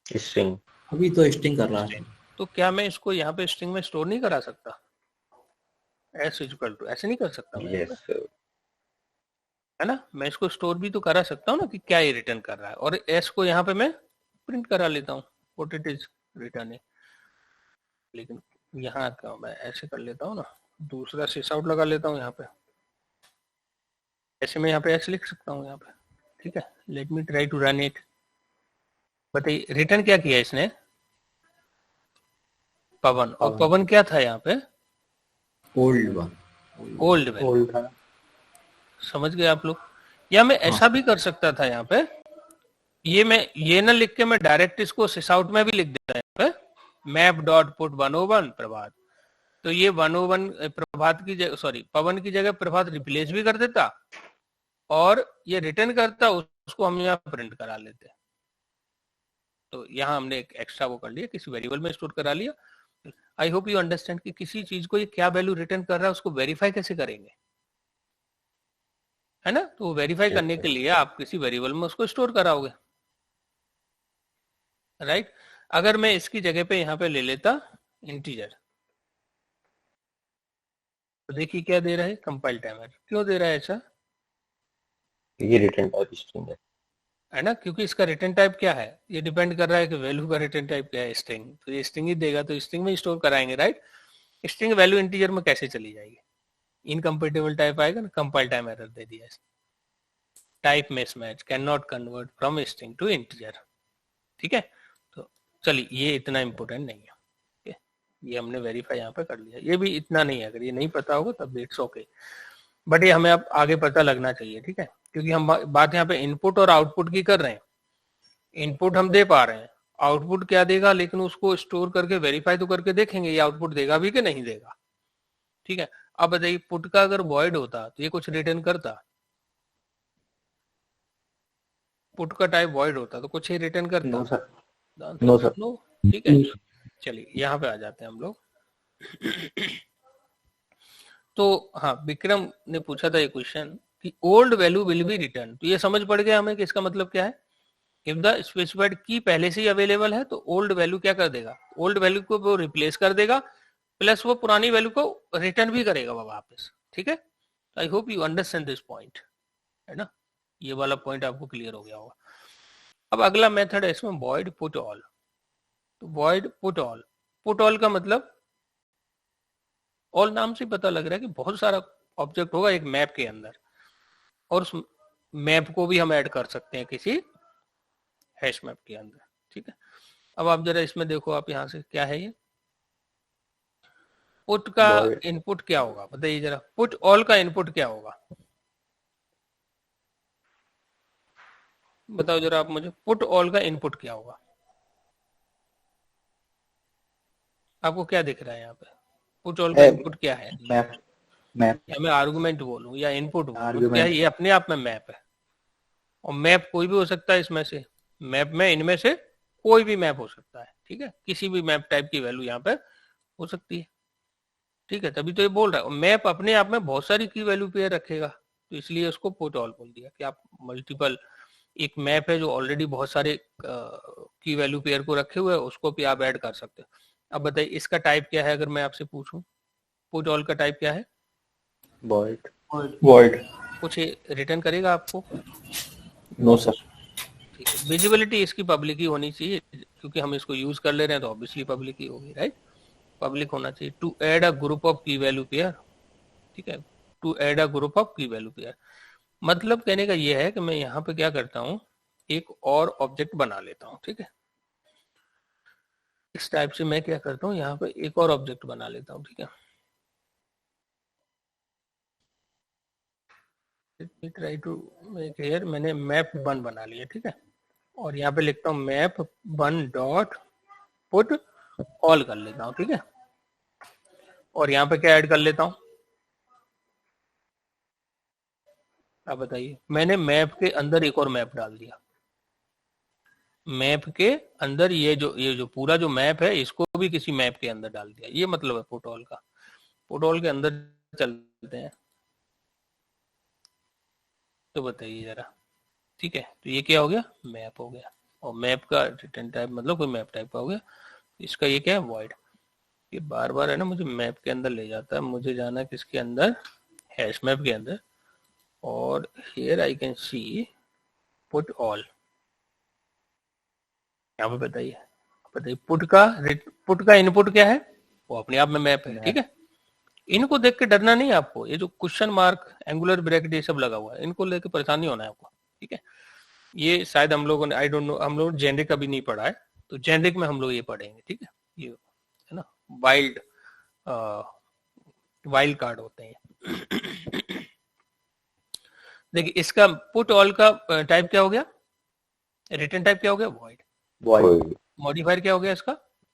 स्ट्रिंग। अभी तो स्ट्रिंग कर रहा है। तो क्या मैं इसको यहाँ पे स्ट्रिंग में स्टोर नहीं करा सकता? एस इक्वल टू ऐसे नहीं कर सकता मैं, यस सर। है ना? मैं इसको स्टोर भी तो करा सकता हूँ ना कि क्या ये रिटर्न कर रहा है, और एस को यहाँ पे मैं प्रिंट करा लेता हूँ व्हाट इट इज रिटर्न है। लेकिन यहाँ क्या मैं ऐसे कर लेता हूँ ना, दूसरा सिस आउट लगा लेता हूँ यहाँ पे, ऐसे मैं यहाँ पे एस लिख सकता हूँ यहाँ पे। ठीक है, let me try to run it. बताइए रिटर्न क्या किया इसने? पवन। और पवन क्या था यहाँ पे? Old one. Old value. Old था। समझ गए आप लोग? या मैं ऐसा भी कर सकता था यहाँ पे, ये ना लिख के मैं डायरेक्ट इसको सिस आउट में भी लिख देता यहाँ पे, मैप डॉट पुट 101 प्रभात। तो ये 101 प्रभात की जगह, सॉरी पवन की जगह प्रभात रिप्लेस भी कर देता, और ये रिटर्न करता, उसको हम यहाँ प्रिंट करा लेते। तो यहाँ हमने एक एक्स्ट्रा वो कर लिया, किसी वेरिएबल में स्टोर करा लिया। आई होप यू अंडरस्टैंड कि किसी चीज को ये क्या वैल्यू रिटर्न कर रहा है उसको वेरीफाई कैसे करेंगे, है ना? तो वेरीफाई करने के लिए आप किसी वेरिएबल में उसको स्टोर कराओगे, राइट? अगर मैं इसकी जगह पे यहाँ पे ले लेता इंटीजर, तो देखिए क्या दे रहा है, कंपाइल टाइम एरर। क्यों दे रहा है ऐसा? ये रिटर्न टाइप स्ट्रिंग है ना? क्योंकि इसका रिटर्न टाइप क्या है, ये डिपेंड कर रहा है कि वैल्यू का रिटर्न टाइप क्या है, स्ट्रिंग। तो ये स्ट्रिंग ही देगा, तो स्ट्रिंग में स्टोर कराएंगे, राइट? स्ट्रिंग वैल्यू इंटीजर में कैसे चली जाएगी? इनकम्पेटिबल टाइप आएगा ना, कंपाइल टाइम एरर दे दिया। Type mismatch, can not convert from string to integer. ठीक है, तो चलिए ये इतना इंपॉर्टेंट नहीं है। ये हमने वेरीफाई यहाँ पे कर लिया, ये भी इतना नहीं है। अगर ये नहीं पता होगा तब इट्स ओके, बट ये हमें अब आगे पता लगना चाहिए। ठीक है, क्योंकि हम बात यहाँ पे इनपुट और आउटपुट की कर रहे हैं। इनपुट हम दे पा रहे हैं, आउटपुट क्या देगा, लेकिन उसको स्टोर करके वेरीफाई तो करके देखेंगे ये आउटपुट देगा भी कि नहीं देगा। ठीक है, अब बताइए पुट का अगर वॉइड होता तो ये कुछ रिटर्न करता? पुट का टाइप वॉइड होता तो कुछ ही रिटर्न करता? No sir. No sir, no. ठीक है, चलिए यहाँ पे आ जाते हैं हम लोग। तो हाँ, विक्रम ने पूछा था ये क्वेश्चन कि old value will be return. तो ये समझ पड़ गया हमें कि इसका मतलब क्या है। इफ द स्पेसिफाइड की पहले से ही अवेलेबल है तो ओल्ड वैल्यू क्या कर देगा, ओल्ड वैल्यू को वो रिप्लेस कर देगा, प्लस वो पुरानी वैल्यू को रिटर्न भी करेगा वापस। ठीक है, I hope you understand this point, है ना? ये वाला पॉइंट आपको क्लियर हो गया होगा। अब अगला मेथड है इसमें वॉइड पुट ऑल। तो void put all, put all का मतलब, ऑल नाम से पता लग रहा है कि बहुत सारा ऑब्जेक्ट होगा एक मैप के अंदर, और उस मैप को भी हम ऐड कर सकते हैं किसी हैश मैप के अंदर। ठीक है, अब आप जरा इसमें देखो, आप यहां से क्या है ये पुट का इनपुट क्या होगा, बताइए जरा। पुट ऑल का इनपुट क्या होगा, बताओ जरा आप मुझे। पुट ऑल का इनपुट क्या होगा, आपको क्या दिख रहा है यहाँ पे? पुट ऑल का इनपुट क्या है? मैप मैप या मैं आर्गुमेंट बोलूं या इनपुट बोलूं, क्या है? ये अपने आप में मैप है, और मैप कोई भी हो सकता है इसमें से, मैप में इनमें से कोई भी मैप हो सकता है। ठीक है, किसी भी मैप टाइप की वैल्यू यहाँ पे हो सकती है। ठीक है, तभी तो ये बोल रहा है। मैप अपने आप में बहुत सारी की वैल्यू पेयर रखेगा, तो इसलिए उसको पुट ऑल बोल दिया कि आप मल्टीपल, एक मैप है जो ऑलरेडी बहुत सारे की वैल्यू पेयर को रखे हुए है, उसको भी आप ऐड कर सकते हो। अब बताइए इसका टाइप क्या है, अगर मैं आपसे पूछूं पुट ऑल का टाइप क्या है? वॉइड। वॉइड। कुछ रिटर्न करेगा आपको? No sir. ठीक है, विजिबिलिटी इसकी पब्लिक ही होनी चाहिए, क्योंकि हम इसको यूज कर ले रहे हैं तो ऑब्वियसली पब्लिक ही होगी, राइट? पब्लिक होना चाहिए। To add a group of key value pair, ठीक है, to add a group of key value pair, मतलब कहने का ये है कि मैं यहाँ पे क्या करता हूँ, एक और ऑब्जेक्ट बना लेता हूँ। ठीक है, इस टाइप से मैं क्या करता हूँ, यहाँ पे एक और ऑब्जेक्ट बना लेता हूँ, ठीक है। ट्राई टू मेक हियर, मैंने मैप 1 बना लिया, ठीक है। और यहाँ पे लिखता हूँ मैप 1 डॉट पुट ऑल कर लेता हूँ, ठीक है। और यहाँ पे क्या ऐड कर लेता हूँ, अब बताइए, मैंने मैप के अंदर एक और मैप डाल दिया। मैप के अंदर ये जो पूरा जो मैप है इसको भी किसी मैप के अंदर डाल दिया, ये मतलब है पुट ऑल का। पुट ऑल के अंदर चलते हैं, तो बताइए जरा, ठीक है। तो ये क्या हो गया, मैप हो गया। और मैप का रिटर्न टाइप मतलब कोई मैप टाइप का हो गया। इसका ये क्या है, वॉइड। ये बार बार है ना मुझे मैप के अंदर ले जाता है, मुझे जाना है किसके अंदर, हैश मैप के अंदर। और here I can see put all. यहाँ पे बताइए पुट का इनपुट क्या है, वो अपने आप में मैप है, ठीक है। इनको देख के डरना नहीं है आपको, ये जो क्वेश्चन मार्क एंगुलर ब्रैकेट ये सब लगा हुआ है, इनको लेके परेशानी होना है आपको, ठीक है। ये शायद हम लोगों ने, आई डोंट नो, हम लोग जेनरिक अभी नहीं पढ़ा है, तो जेनरिक में हम लोग ये पढ़ेंगे, ठीक है। ये है ना वाइल्ड कार्ड होते हैं। देखिए इसका पुट ऑल का टाइप क्या हो गया, रिटर्न टाइप क्या हो गया, वॉइड। मॉडिफायर क्या हो गया इसका,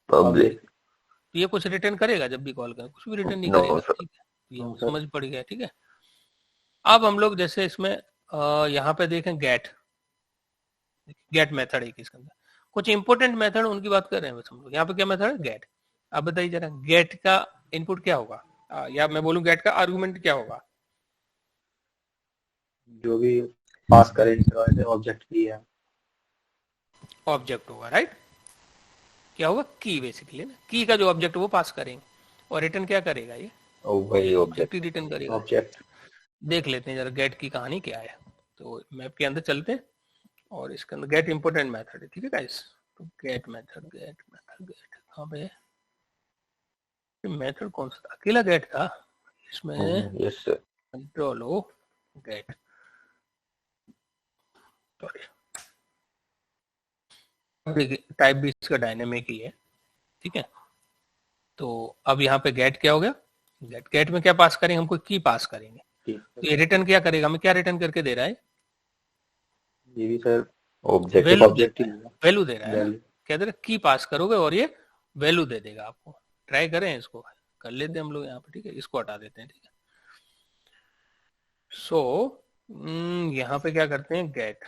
पब्लिक। तो ये कुछ रिटर्न करेगा जब भी कॉल करें, कुछ भी रिटर्न नहीं No, करेगा, sir. ठीक है। ये समझ पड़ गया, ठीक है। अब हम लोग जैसे इसमें यहाँ पे देखें गेट मेथड है इसके अंदर, कुछ इंपोर्टेंट मेथड उनकी बात कर रहे हैं बस हम लोग। यहाँ पे क्या मेथड है, गेट। अब बताइए जरा गेट का इनपुट क्या होगा, या मैं बोलूँ गेट का आर्गुमेंट क्या होगा, जो भी पास करेंगे ऑब्जेक्ट की है, ऑब्जेक्ट होगा, राइट। क्या होगा, की बेसिकली ना, की का जो ऑब्जेक्ट वो पास करेंगे। और रिटर्न क्या करेगा, ये वही ऑब्जेक्ट रिटर्न करेगा। ऑब्जेक्ट। देख लेते हैं जरा गेट की कहानी क्या है। तो मैप के अंदर चलते हैं और इसके अंदर गेट इंपोर्टेंट मेथड है, ठीक है गाइस। तो गेट मेथड कहाँ पे है, मेथड कौन सा था, अकेला गेट था इसमें, yes sir. Control O get, sorry. देखिए टाइप भी इसका डायनेमिक ही है, ठीक है। तो अब यहाँ पे गेट क्या हो गया, गेट में क्या पास करेंगे, हमको की पास करेंगे। तो ये रिटर्न क्या करेगा, हमें क्या रिटर्न करके दे रहा है, ये भी सर ऑब्जेक्ट वैल्यू दे रहा है, क्या दे रहा है, की पास करोगे और ये वैल्यू दे देगा आपको। ट्राई करें इसको, कर लेते हैं हम लोग यहाँ पे, ठीक है। इसको हटा देते हैं, ठीक है। सो यहाँ पे क्या करते हैं, गेट।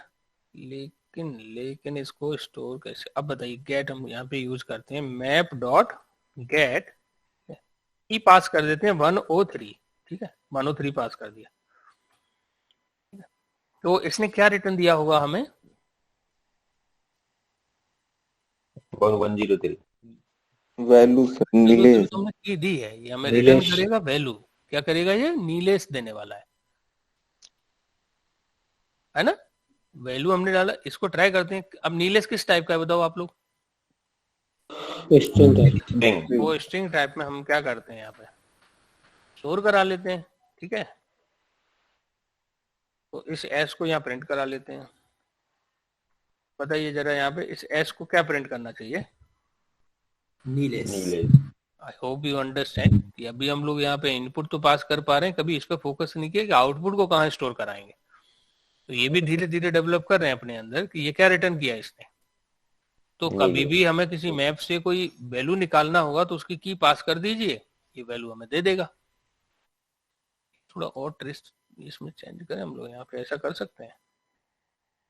लेकिन इसको स्टोर कैसे, अब बताइए। गेट हम यहाँ पे यूज करते हैं मैप डॉट गेट, की पास कर देते हैं 103, ठीक है। 103 पास कर दिया, तो इसने क्या रिटर्न दिया होगा हमें, 1103 वैल्यू नीलेश। तुमने की दी है, ये हमें रिटर्न करेगा वैल्यू। क्या करेगा, ये नीलेश देने वाला है ना। वैल्यू हमने डाला, इसको ट्राई करते हैं। अब नीलेश किस टाइप का है बताओ आप लोग, वो स्ट्रिंग टाइप में हम क्या करते हैं, यहाँ पे स्टोर करा लेते हैं, ठीक है। तो इस एस को यहाँ प्रिंट करा लेते हैं। बताइए जरा यहाँ पे इस एस को क्या प्रिंट करना चाहिए, नीलेश। आई होप यू अंडरस्टैंड कि अभी हम लोग यहाँ पे इनपुट तो पास कर पा रहे हैं, कभी इस पे फोकस नहीं किया कि आउटपुट को कहाँ स्टोर कराएंगे। तो ये भी धीरे धीरे डेवलप कर रहे हैं अपने अंदर कि ये क्या रिटर्न किया इसने। तो कभी भी हमें किसी मैप से कोई वैल्यू निकालना होगा तो उसकी की पास कर दीजिए, ये वैल्यू हमें दे देगा। थोड़ा और ट्विस्ट इसमें चेंज करें हम लोग, यहाँ पे ऐसा कर सकते हैं,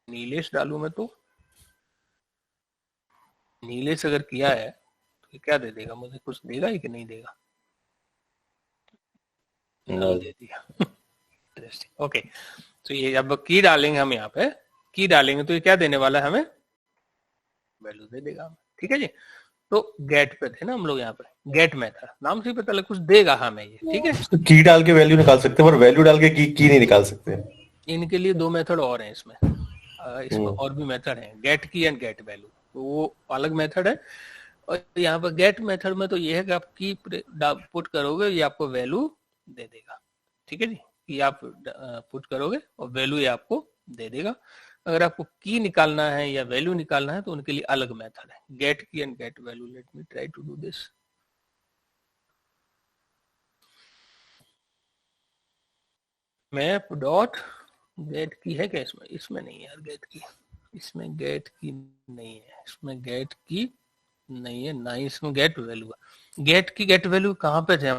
नीलेश डालू मैं, तो नीलेश अगर किया है तो ये क्या दे देगा मुझे, कुछ देगा ही कि नहीं देगा, नहीं दे दिया। Interesting, okay. तो ये अब की डालेंगे हम, यहाँ पे की डालेंगे तो ये क्या देने वाला है हमें, वैल्यू दे देगा हमें, ठीक है जी। तो गेट पे थे ना हम लोग, यहाँ पे गेट मेथड नाम से ही पता लग कुछ देगा हमें ये, ठीक है। की डाल के वैल्यू निकाल सकते हैं, पर वैल्यू डाल के की नहीं निकाल सकते। इनके लिए 2 मेथड और हैं इसमें, इसमें और भी मेथड हैं, gate key and get value, तो वो अलग मेथड है। और यहाँ पर गेट मेथड में तो ये है कि आप की पुट करोगे, ये आपको वैल्यू दे देगा, ठीक है जी। कि आप पुट करोगे और वैल्यू ये आपको दे देगा। अगर आपको की निकालना है या वैल्यू निकालना है तो उनके लिए अलग मेथड है, get key and get value. Let me try to do this. Map dot get key है क्या इसमें? इसमें नहीं है यार गेट की, इसमें गेट की नहीं है, इसमें गेट की नहीं है, ना ही इसमें गेट वैल्यू है. गेट की गेट वैल्यू कहाँ पे थे?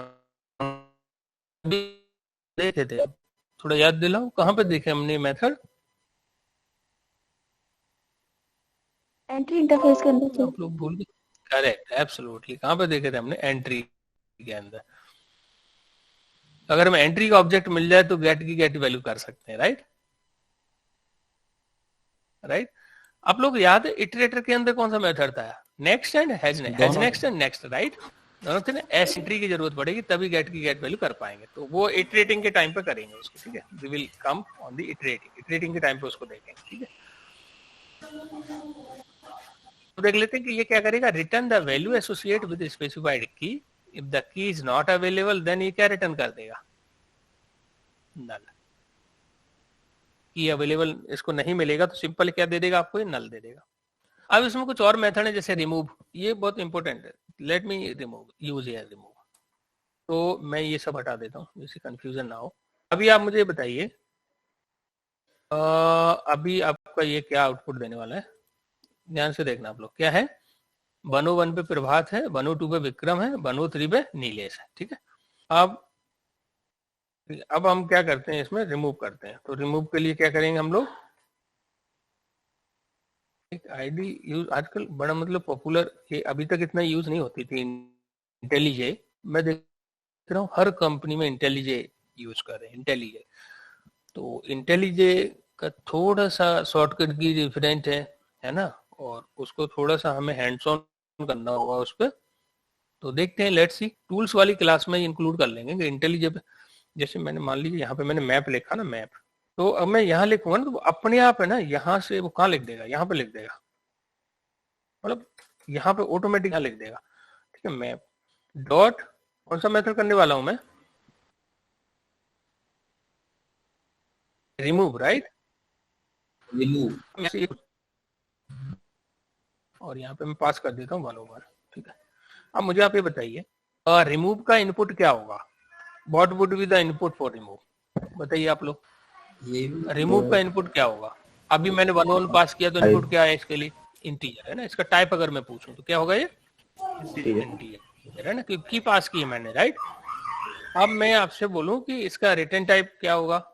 देखे थे, थोड़ा याद दिलाओ, कहाँ पे देखे हमने मेथड? एंट्री इंटरफेस के अंदर से। आप लोग भूल गए. Correct, absolutely. कहाँ पे देखे थे हमने? एंट्री के अंदर. अगर हमें एंट्री का ऑब्जेक्ट मिल जाए तो गेट की गेट वैल्यू कर सकते हैं. Right right. आप लोग याद है इटरेटर के अंदर कौन सा मेथड था? Next and has next and next. Right, दोनों थे ना. एस एंट्री की जरूरत पड़ेगी तभी गेट की गेट वैल्यू कर पाएंगे. तो वो इटरेटिंग के टाइम पे करेंगे उसको. ठीक है, we will come on the iterating के टाइम पे उसको देखेंगे. ठीक है, तो देख लेते हैं कि ये क्या करेगा. Return the value associate with specified key. If the key is not available then ये क्या रिटर्न कर देगा? नल. की अवेलेबल इसको नहीं मिलेगा तो सिंपल क्या दे देगा आपको? ये नल दे देगा. अब इसमें कुछ और मेथड है जैसे रिमूव. ये बहुत इंपॉर्टेंट है. Let me remove, use here remove. तो मैं ये सब हटा देता हूँ जिससे कंफ्यूजन ना हो. अभी आप मुझे बताइए अभी आपका ये क्या आउटपुट देने वाला है? ध्यान से देखना आप लोग. क्या है? 101 पे प्रभात है, 102 पे विक्रम है, 103 पे नीलेश है. ठीक है, अब हम क्या करते हैं, इसमें रिमूव करते हैं. तो रिमूव के लिए क्या करेंगे हम लोग? एक आईडी यूज आजकल बड़ा मतलब पॉपुलर, ये अभी तक इतना यूज नहीं होती थी, इंटेलिजे. मैं देख रहा हूँ हर कंपनी में इंटेलिजे यूज कर रहे हैं. इंटेलिजे, तो इंटेलिजे का थोड़ा सा शॉर्टकट की डिफरेंट है ना, और उसको थोड़ा सा हमें हैंड्स ऑन करना होगा उस पर. तो देखते हैं, लेट्स सी. टूल्स वाली क्लास में इंक्लूड कर लेंगे कि इंटेलिजे पे. जैसे मैंने मान लीजिए यहाँ पे मैंने मैप लिखा ना, मैप. तो अब मैं यहाँ लिखूंगा ना तो अपने आप है ना, यहाँ से वो कहाँ लिख देगा? यहाँ पे लिख देगा. मतलब यहाँ पे ऑटोमेटिक यहाँ लिख देगा. ठीक है, मैप डॉट कौन सा मेथड करने वाला हूं मैं? रिमूव. Right, remove. और यहाँ पे मैं पास कर देता हूँ 101. ठीक है, अब मुझे आप ये बताइए रिमूव का इनपुट क्या होगा? What would be the input for remove? बताइए आप लोग. रिमूव का इनपुट क्या होगा? अभी मैंने 101 पास किया तो इनपुट क्या है इसके लिए? इंटीजर है ना. इसका टाइप अगर मैं पूछूं तो क्या होगा? ये इंटीजर है ना, क्योंकि पास की है मैंने. राइट, अब मैं आपसे बोलूं कि इसका रिटर्न टाइप क्या होगा?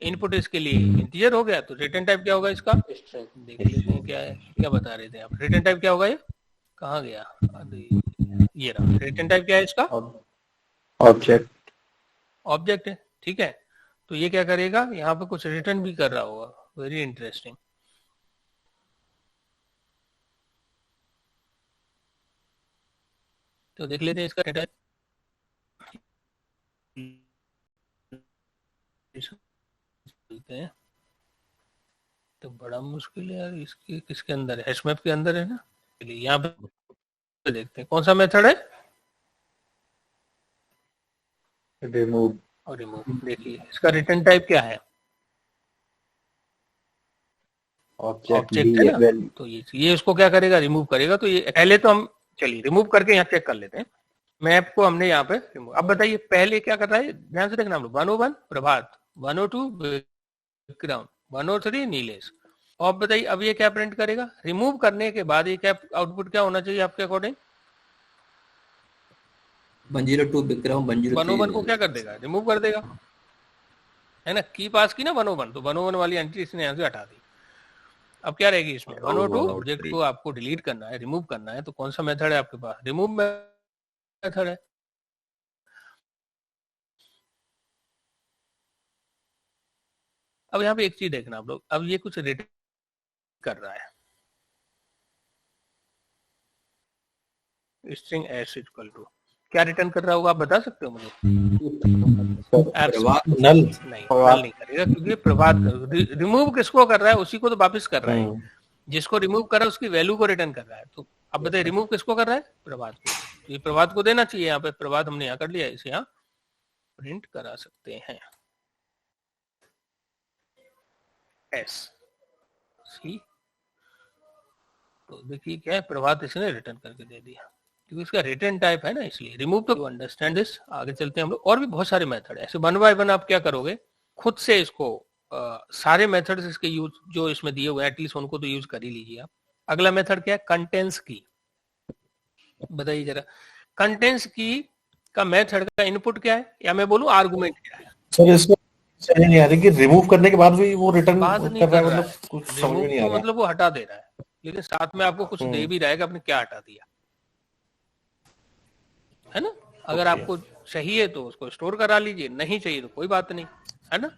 इनपुट इसके लिए इंटीजर हो गया तो रिटर्न टाइप क्या होगा इसका? देख लेते हैं क्या है, क्या बता रहे थे आप. रिटर्न टाइप क्या होगा? ये कहाँ गया? ये रहा. रिटर्न टाइप क्या है इसका? ऑब्जेक्ट. ऑब्जेक्ट है. ठीक है, तो ये क्या करेगा? यहाँ पे कुछ रिटर्न भी कर रहा होगा. Very interesting. तो देख लेते हैं इसका रिटर्न. तो बड़ा मुश्किल है यार. इसके किसके अंदर है? हैशमैप के अंदर है ना. चलिए यहाँ पे देखते हैं कौन सा मेथड है. रिमूव. और रिमूव. देखिए इसका रिटर्न टाइप क्या है? ऑब्जेक्ट है ना. तो ये उसको क्या करेगा? रिमूव करेगा. तो ये पहले तो हम चलिए रिमूव करके यहाँ चेक कर लेते हैं. मैप को हमने यहाँ पे रिमूव. अब बताइए पहले क्या कर रहा है? ध्यान से देखना हम लोग. 101 प्रभात, 102 विक्रम, 103 नीलेश. और बताइए अब ये क्या प्रिंट करेगा? रिमूव करने के बाद ये क्या आउटपुट क्या होना चाहिए आपके अकॉर्डिंग? 102 विक्रम, 101 को क्या कर देगा? रिमूव कर देगा, है ना. की पास की ना 101, तो 101 वाली एंट्री इसने यहाँ से हटा दी. अब क्या रहेगी इसमें? 102 ऑब्जेक्ट को आपको डिलीट करना है, रिमूव करना है. तो कौन सा मेथड है आपके पास? रिमूव मेथड है. अब यहाँ पे एक चीज देखना आप लोग. अब ये कुछ रिटर्न कर रहा है. स्ट्रिंग एस इक्वल टू क्या रिटर्न कर रहा होगा? आप बता सकते हो मुझे? प्रभात. नल. नहीं, नल नहीं करेगा क्योंकि प्रभात रिमूव किसको कर रहा है? उसी को तो वापस कर रहा है. जिसको रिमूव कर रहा है उसकी वैल्यू को रिटर्न कर रहा है. तो अब बताइए रिमूव किसको कर रहा है? प्रभात को. ये प्रभात को देना चाहिए. यहाँ पे प्रभात हमने यहाँ कर लिया, इसे यहाँ प्रिंट करा सकते हैं. S C. तो देखिए क्या है, प्रभात इसने रिटर्न करके दे दिया क्योंकि इसका रिटर्न टाइप है ना, इसलिए रिमूव टू अंडरस्टैंड दिस। आगे चलते हैं हम लोग, और भी बहुत सारे मेथड है ऐसे। 1 बाय 1 आप क्या करोगे, खुद से इसको सारे मेथड्स इसके यूज जो इसमें दिए हुए हैं एटलीस्ट उनको तो यूज कर ही लीजिए आप। अगला मेथड क्या है, कंटेंट्स की। बताइए जरा, कंटेंट्स की का मेथड का इनपुट क्या है, या मैं बोलूं आर्गुमेंट क्या है? सर इसमें समझ नहीं आ रही कि रिमूव करने के बाद भी वो रिटर्न बात नहीं कर रहा है, कर रहा मतलब है, कुछ समझ में रिमूव नहीं आ तो रहा। मतलब वो हटा दे रहा है, लेकिन साथ में आपको कुछ दे भी रहा है कि आपने क्या हटा दिया, है ना। अगर आपको चाहिए तो उसको स्टोर करा लीजिए, नहीं चाहिए तो कोई बात नहीं, है ना।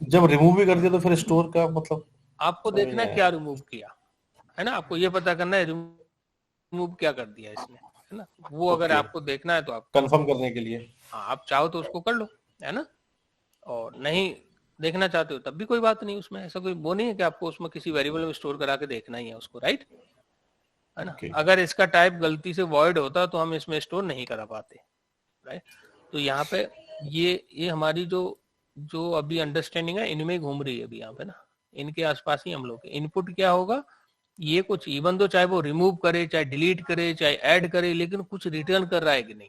जब रिमूव भी कर दिया तो फिर स्टोर का मतलब आपको समझ देखना है नहीं क्या रिमूव किया, है ना। आपको ये पता करना है रिमूव क्या कर दिया इसने, है ना। वो अगर Okay. आपको देखना है तो आप कंफर्म करने के लिए। हाँ, आप चाहो तो उसको कर लो, है ना। और नहीं देखना चाहते हो तब भी कोई बात नहीं, उसमें ऐसा कोई वो नहीं है कि आपको उसमें किसी वेरिएबल में स्टोर करा के देखना ही है उसको, राइट, है ना। Okay. अगर इसका टाइप गलती से वॉइड होता तो हम इसमें स्टोर नहीं करा पाते, राइट। तो यहाँ पे ये हमारी जो जो अभी अंडरस्टैंडिंग है इनमें घूम रही है अभी यहाँ पे ना, इनके आसपास ही हम लोग। इनपुट क्या होगा, ये कुछ इवन तो चाहे वो रिमूव करे, चाहे डिलीट करे, चाहे ऐड करे, लेकिन कुछ रिटर्न कर रहा है कि नहीं।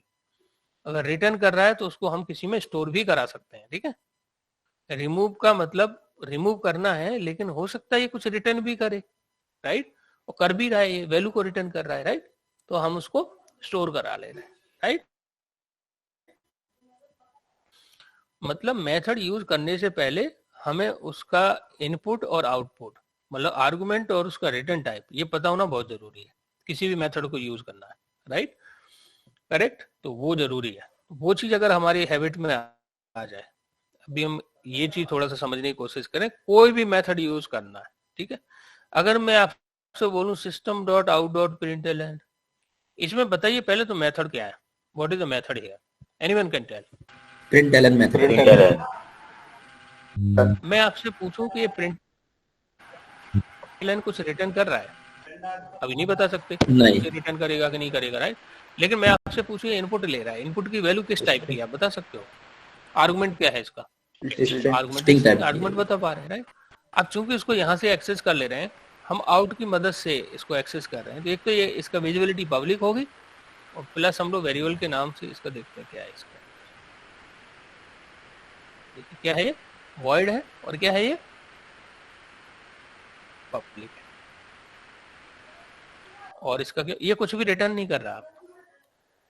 अगर रिटर्न कर रहा है तो उसको हम किसी में स्टोर भी करा सकते हैं, ठीक है। रिमूव का मतलब रिमूव करना है, लेकिन हो सकता है ये कुछ रिटर्न भी करे, राइट। और कर भी रहा है, ये वैल्यू को रिटर्न कर रहा है, राइट। तो हम उसको स्टोर करा ले रहे हैं, राइट। मतलब मेथड यूज करने से पहले हमें उसका इनपुट और आउटपुट, मतलब आर्गुमेंट और उसका रिटर्न टाइप, ये पता होना बहुत जरूरी है किसी भी मेथड को यूज करना है, राइट, करेक्ट। तो वो जरूरी है, वो चीज अगर हमारी हैबिट में आ जाए। अभी हम ये चीज थोड़ा सा समझने की कोशिश करें, कोई भी मेथड यूज करना है, ठीक है। अगर मैं आपसे बोलूं system dot out dot println, इसमें बताइए पहले तो मेथड क्या है, what is the method here, anyone can tell. println method. मैं आपसे पूछूं कि ये println कुछ रिटर्न कर रहा है, अभी नहीं बता सकते नहीं। रिटर्न करेगा कि नहीं करेगा, राइट। लेकिन मैं आपसे पूछूं इनपुट ले रहा है, इनपुट की वैल्यू किस टाइप की है आप बता सकते हो, आर्गुमेंट क्या है इसका, आर्गुमेंट बता पा रहे हैं, राइट। अब चूंकि इसको यहाँ से एक्सेस कर ले रहे हैं, हम आउट की मदद से इसको एक्सेस कर रहे हैं, तो एक तो ये इसका विजिबिलिटी पब्लिक होगी, और प्लस हम लोग वेरिएबल के नाम से इसका देखते हैं क्या है इसका। देखिए क्या है, ये वॉइड है, और क्या है ये पब्लिक है। और इसका क्या, ये कुछ भी रिटर्न नहीं कर रहा आप,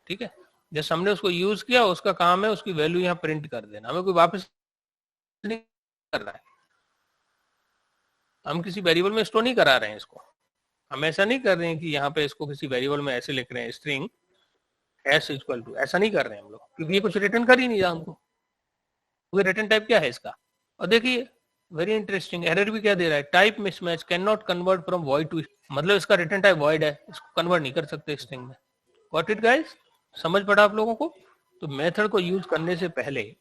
ठीक है। जैसे हमने उसको यूज किया, उसका काम है उसकी वैल्यू यहाँ प्रिंट कर देना, हमें कोई वापस नहीं कर रहा है, हम किसी वेरिएबल में स्टोर नहीं करा रहे हैं इसको। हम ऐसा नहीं कर रहे हैं कि यहाँ पे इसको किसी वेरिएबल में ऐसे लिख रहे हैं स्ट्रिंग s इक्वल टू, ऐसा नहीं कर रहे हैं हम लोग, क्योंकि ये कुछ रिटर्न कर ही नहीं रहा हमको। रिटर्न टाइप क्या है इसका, और देखिए वेरी इंटरेस्टिंग एरर भी क्या दे रहा है, type mismatch can not convert from void to, मतलब इसका रिटर्न टाइप वॉइड है, इसको कन्वर्ट नहीं कर सकते स्ट्रिंग में। गॉट इट गाइस, समझ पड़ा आप लोगों को। तो मेथड को यूज करने से पहले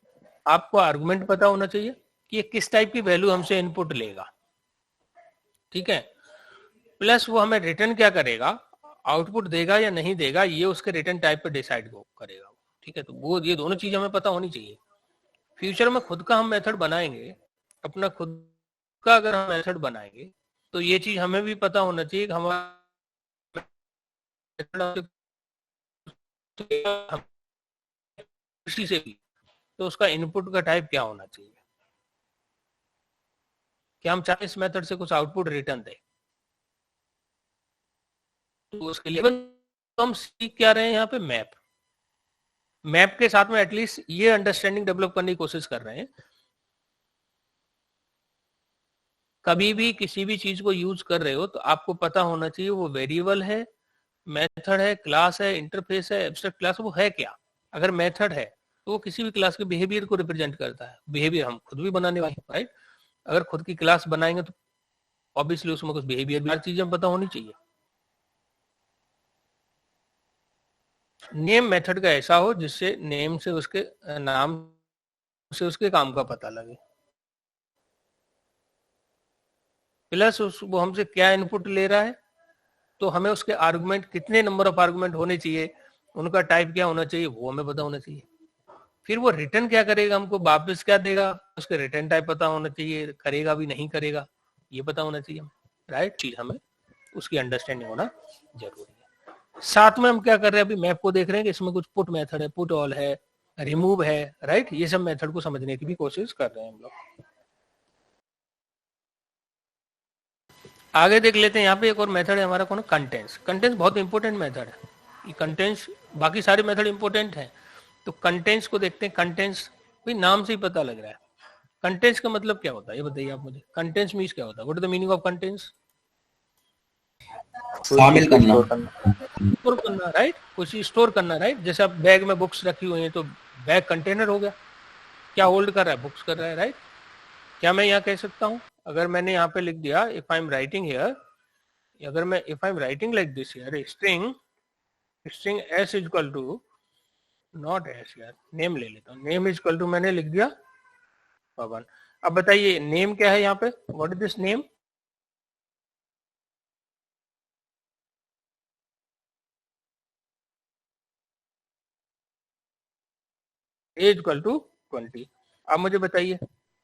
आपको आर्गुमेंट पता होना चाहिए कि ये किस टाइप की वैल्यू हमसे इनपुट लेगा, ठीक है। प्लस वो हमें रिटर्न क्या करेगा, आउटपुट देगा या नहीं देगा, ये उसके रिटर्न टाइप पे डिसाइड करेगा, ठीक है। तो वो ये दोनों चीज हमें पता होनी चाहिए। फ्यूचर में खुद का हम मेथड बनाएंगे, अपना खुद का अगर हम मेथड बनाएंगे, तो ये चीज हमें भी पता होना चाहिए कि हमारा किसी से भी, तो उसका इनपुट का टाइप क्या होना चाहिए, क्या हम चाहे इस मेथड से कुछ आउटपुट रिटर्न दें। तो उसके लिए हम सीख क्या रहे हैं यहाँ पे, मैप के साथ में एटलीस्ट ये अंडरस्टैंडिंग डेवलप करने की कोशिश कर रहे हैं, कभी भी किसी भी चीज को यूज कर रहे हो तो आपको पता होना चाहिए वो वेरिएबल है, मेथड है, क्लास है, इंटरफेस है, एब्स्ट्रैक्ट क्लास, वो है क्या। अगर मेथड है तो वो किसी भी क्लास के बिहेवियर को रिप्रेजेंट करता है, बिहेवियर हम खुद भी बनाने वाले हैं, राइट। अगर खुद की क्लास बनाएंगे तो ऑब्वियसली उसमें कुछ बिहेवियर भी, हर चीज हमें पता होनी चाहिए। नेम मेथड का ऐसा हो जिससे नेम से उसके नाम से उसके काम का पता लगे, प्लस वो हमसे क्या इनपुट ले रहा है, तो हमें उसके आर्गुमेंट कितने नंबर ऑफ आर्गुमेंट होने चाहिए, उनका टाइप क्या होना चाहिए, वो हमें पता होना चाहिए, फिर वो रिटर्न क्या करेगा, हमको वापस क्या देगा, उसके रिटर्न टाइप पता होना चाहिए, करेगा भी नहीं करेगा ये पता होना चाहिए, राइट। चीज हमें उसकी अंडरस्टैंडिंग होना जरूरी है। साथ में हम क्या कर रहे हैं, अभी मैप को देख रहे हैं कि इसमें कुछ पुट मेथड है, पुट ऑल है, रिमूव है, राइट। ये सब मेथड को समझने की भी कोशिश कर रहे हैं हम लोग। आगे देख लेते हैं, यहाँ पे एक और मेथड है हमारा, कौन, कंटेंट्स। कंटेंट्स बहुत इंपॉर्टेंट मेथड है। ये कंटेंट्स, बाकी सारे मेथड इंपॉर्टेंट हैं, तो कंटेंट्स को देखते हैं। कंटेंट्स भाई नाम से ही पता लग रहा है। कंटेंट्स का मतलब क्या होता है ये बताइए आप मुझे। कंटेंट्स मीन्स क्या होता है, what is the meaning of contents? शामिल करना, स्टोर करना, राइट। कुछ स्टोर करना, राइट। जैसे आप बैग में बुक्स रखी हुई हैं तो बैग कंटेनर हो गया, क्या होल्ड कर रहा है, बुक्स कर रहा है, राइट। क्या मैं यहाँ कह सकता हूँ, अगर मैंने यहाँ पे लिख दिया if I am writing here, अगर मैं if I am writing like this here, string S is equal to, not S यार, नेम ले लेता हूँ, नेम इज इक्वल टू मैंने लिख दिया पवन। अब बताइए नेम क्या है यहाँ पे, what is this name? Age equal to 20। अब मुझे बताइए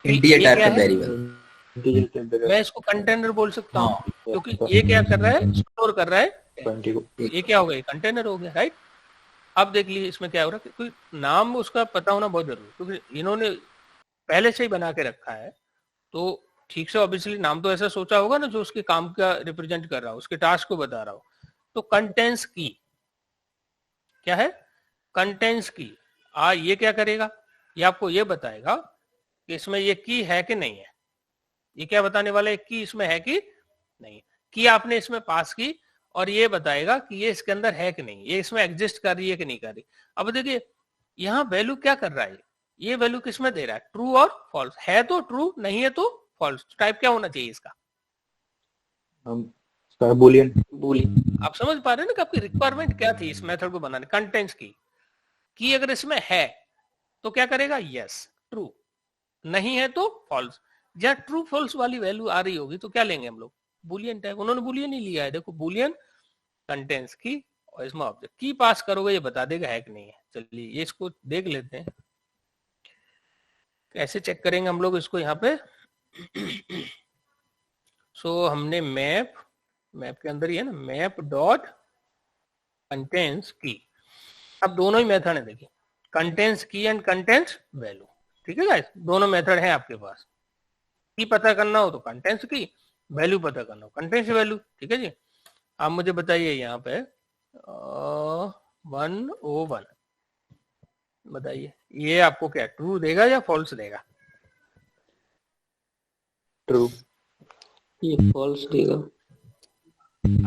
इंटीजर टाइप का है? वेरिएबल, मैं इसको कंटेनर बोल सकता हूँ, क्योंकि ये क्या कर रहा है, स्टोर कर रहा है 20 को ये क्या हो गया, कंटेनर हो गया, राइट। अब देख लीजिए इसमें क्या हो रहा है, कोई नाम उसका पता होना बहुत जरूरी है, क्योंकि इन्होंने पहले से ही बना के रखा है, तो ठीक से ऑब्वियसली नाम तो ऐसा सोचा होगा ना जो उसके काम का रिप्रेजेंट कर रहा हो, उसके टास्क को बता रहा हो। तो कंटेंट्स की क्या है, कंटेंट्स की ये क्या करेगा, ये आपको ये बताएगा कि इसमें ये की है कि नहीं है। ये क्या बताने वाला है, की इसमें है कि नहीं, की आपने इसमें पास की, और ये बताएगा कि ये इसके अंदर है कि नहीं, ये इसमें एग्जिस्ट कर रही है कि नहीं कर रही। अब देखिए यहाँ वैल्यू क्या कर रहा है, ये वैल्यू किसमें दे रहा है, ट्रू और फॉल्स। है तो ट्रू, नहीं है तो फॉल्स। टाइप क्या होना चाहिए इसका, बूलियन। आप समझ पा रहे हैं ना कि आपकी रिक्वायरमेंट क्या थी इस मेथड को बनाने, कंटेंट्स की अगर इसमें है तो क्या करेगा, यस ट्रू, नहीं है तो फॉल्स। जहां ट्रू फॉल्स वाली वैल्यू आ रही होगी तो क्या लेंगे हम लोग, बुलियन टाइप। उन्होंने बुलियन ही लिया है, देखो बुलियन कंटेंट्स की, और इसमें ऑब्जेक्ट की पास करोगे ये बता देगा है कि नहीं है। चलिए ये इसको देख लेते हैं, कैसे चेक करेंगे हम लोग इसको यहाँ पे। सो हमने मैप के अंदर ही है ना, मैप डॉट कंटेंट्स की। अब दोनों ही मेथड है, देखिए कंटेंट्स की एंड कंटेंट्स वैल्यू, ठीक है गाइस, दोनों मेथड है आपके पास। की पता करना हो तो कंटेंट्स की, वैल्यू पता करना हो कंटेंट्स वैल्यू, ठीक है जी। आप मुझे बताइए यहाँ पे 101 बताइए, ये आपको क्या ट्रू देगा या फॉल्स देगा? ट्रू। ये फॉल्स देगा।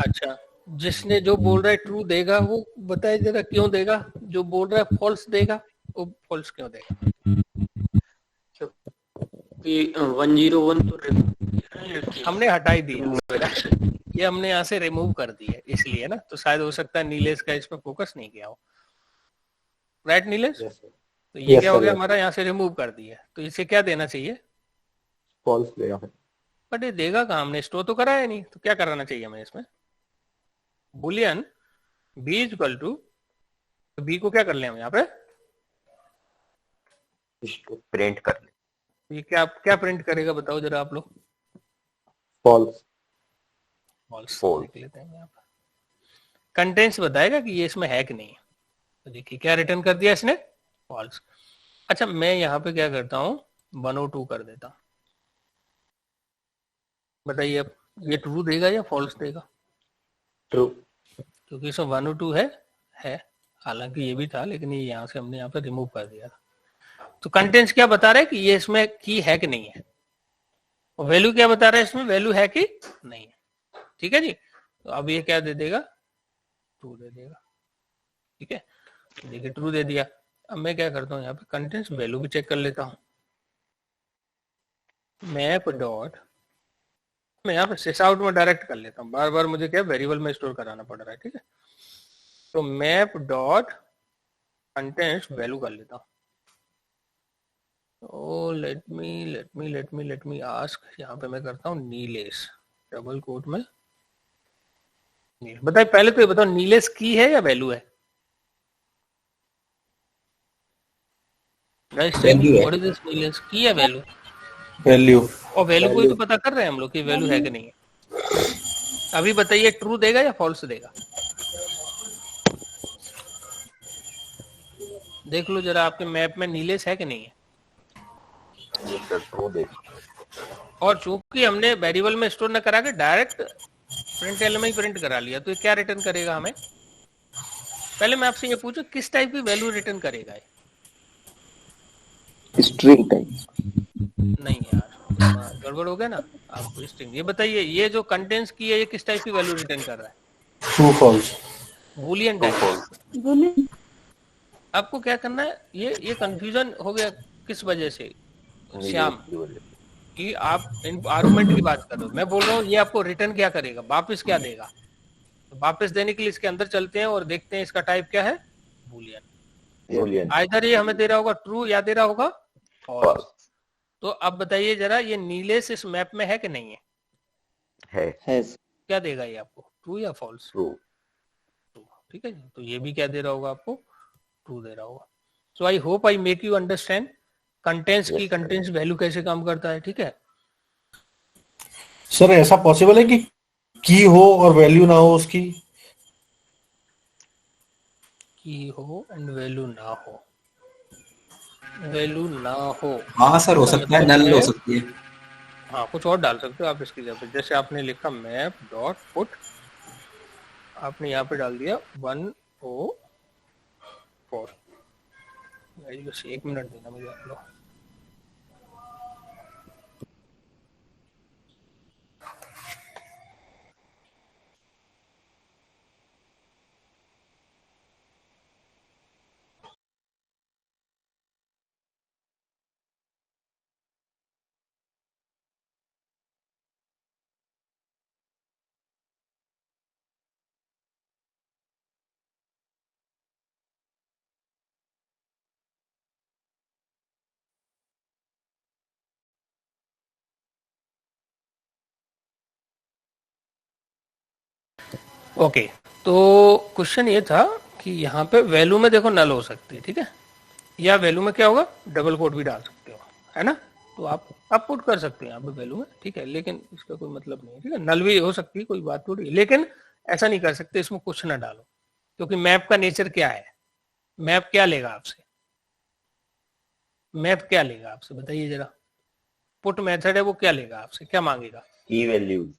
अच्छा, जिसने जो बोल रहा है ट्रू देगा वो बताए जरा क्यों देगा, जो बोल रहा है फॉल्स देगा वो फॉल्स क्यों देगा? 101 तो हमने हटाई दी ये हमने यहाँ से रिमूव कर दी है इसलिए ना, तो शायद हो सकता है नीलेश का इस पर फोकस नहीं किया हो, राइट नीलेश? तो ये क्या हो गया हमारा, यहाँ से रिमूव कर दिया, तो इसे क्या देना चाहिए, फॉल्स देगा। बट ये देगा कहाँ, हमने स्टोर तो कराया नहीं, तो क्या कराना चाहिए हमें इसमें, boolean B is equal to, B को क्या कर ले हम यहाँ पे प्रिंट कर ले। ये क्या प्रिंट करेगा बताओ जरा आप लोग? फॉल्स। फॉल्स देख लेते हैं यहाँ पर, कंटेंट्स बताएगा कि ये इसमें है कि नहीं है। तो देखिए क्या रिटर्न कर दिया इसने, फॉल्स। अच्छा मैं यहाँ पे क्या करता हूँ 102 कर देता हूँ, बताइए अब ये ट्रू देगा या फॉल्स देगा? ट्रू। क्योंकि इसमें 102 है, हालांकि ये भी था लेकिन ये यहाँ से हमने यहाँ पे रिमूव कर दिया था। तो कंटेंट्स क्या बता रहा है कि ये इसमें की है कि नहीं है, और वैल्यू क्या बता रहा है इसमें वैल्यू है कि नहीं है, ठीक है जी। तो अब ये क्या दे देगा, ट्रू दे देगा, ठीक है। देखिए ट्रू दे दिया। अब मैं क्या करता हूँ यहाँ पे कंटेंट्स वैल्यू भी चेक कर लेता हूँ, मैप डॉट, मैं यहाँ पे सिस आउट में डायरेक्ट कर लेता हूँ, बार बार मुझे क्या वेरिएबल में स्टोर कराना पड़ रहा है, ठीक है। तो मैप डॉट कंटेंट्स वैल्यू कर लेता हूँ। ओ लेट मी आस्क, यहाँ पे मैं करता हूँ नीलेश, डबल कोट में। बताइए पहले तो ये बताओ नीलेश की है या वैल्यू है? Value चेकिंग है। व्हाट इज दिस नीलेश की है वैल्यू, वैल्यू और वैल्यू को ही तो पता कर रहे हैं हम लोग कि वैल्यू है कि नहीं है। अभी बताइए ट्रू देगा या फॉल्स देगा, देख लो जरा आपके मैप में नीलेश है कि नहीं है। और चूंकि हमने वेरिएबल में स्टोर न करा के डायरेक्ट प्रिंट एल में ही प्रिंट करा लिया, तो ये क्या रिटर्न करेगा हमें। पहले मैं आपसे ये पूछूं किस टाइप की वैल्यू रिटर्न करेगा ये। String type. नहीं यार, गड़बड़ हो गया ना। आप स्ट्रिंग ये बताइए, ये जो कंटेंट्स की है ये किस टाइप की वैल्यू रिटर्न कर रहा है। True false. Boolean type. बोले आपको क्या करना है, ये कंफ्यूजन हो गया किस वजह से श्याम, कि आप आर्गुमेंट की बात कर रहे हो, मैं बोल रहा हूँ ये आपको रिटर्न क्या करेगा, वापस क्या देगा। तो वापस देने के लिए इसके अंदर चलते हैं और देखते हैं इसका टाइप क्या है, बूलियन। आइदर ये हमें दे रहा होगा ट्रू या दे रहा होगा फॉल्स। तो अब बताइए जरा ये नीलेश इस मैप में है कि नहीं है। है। क्या देगा ये आपको, ट्रू या फॉल्स। ट्रू। ठीक है जी, तो ये भी क्या दे रहा होगा आपको, ट्रू दे रहा होगा। So I hope I make you understand contains key contains value कैसे काम करता है। ठीक है सर ऐसा पॉसिबल है कि की हो और वैल्यू ना हो उसकी। की हो एंड वैल्यू ना हो, वैल्यू ना हो। हाँ सर हो इसका सकता है, मतलब नल हो सकती है। हाँ कुछ और डाल सकते हो आप इसकी जगह पे, जैसे आपने लिखा मैप डॉट पुट, आपने यहाँ पे डाल दिया 104। बस 1 मिनट देना मुझे आप लोग। ओके तो क्वेश्चन ये था कि यहाँ पे वैल्यू में देखो नल हो सकती है, ठीक है, या वैल्यू में क्या होगा डबल कोट भी डाल सकते हो, है ना। तो आप पुट कर सकते हैं यहाँ पे वैल्यू में, ठीक है, लेकिन इसका कोई मतलब नहीं है, ठीक है। नल भी हो सकती है, कोई बात थोड़ी है, लेकिन ऐसा नहीं कर सकते इसमें कुछ ना डालो, क्योंकि मैप का नेचर क्या है, मैप क्या लेगा आपसे, मैप क्या लेगा आपसे बताइए जरा। पुट मेथड है वो क्या लेगा आपसे, क्या मांगेगा, की वैल्यू।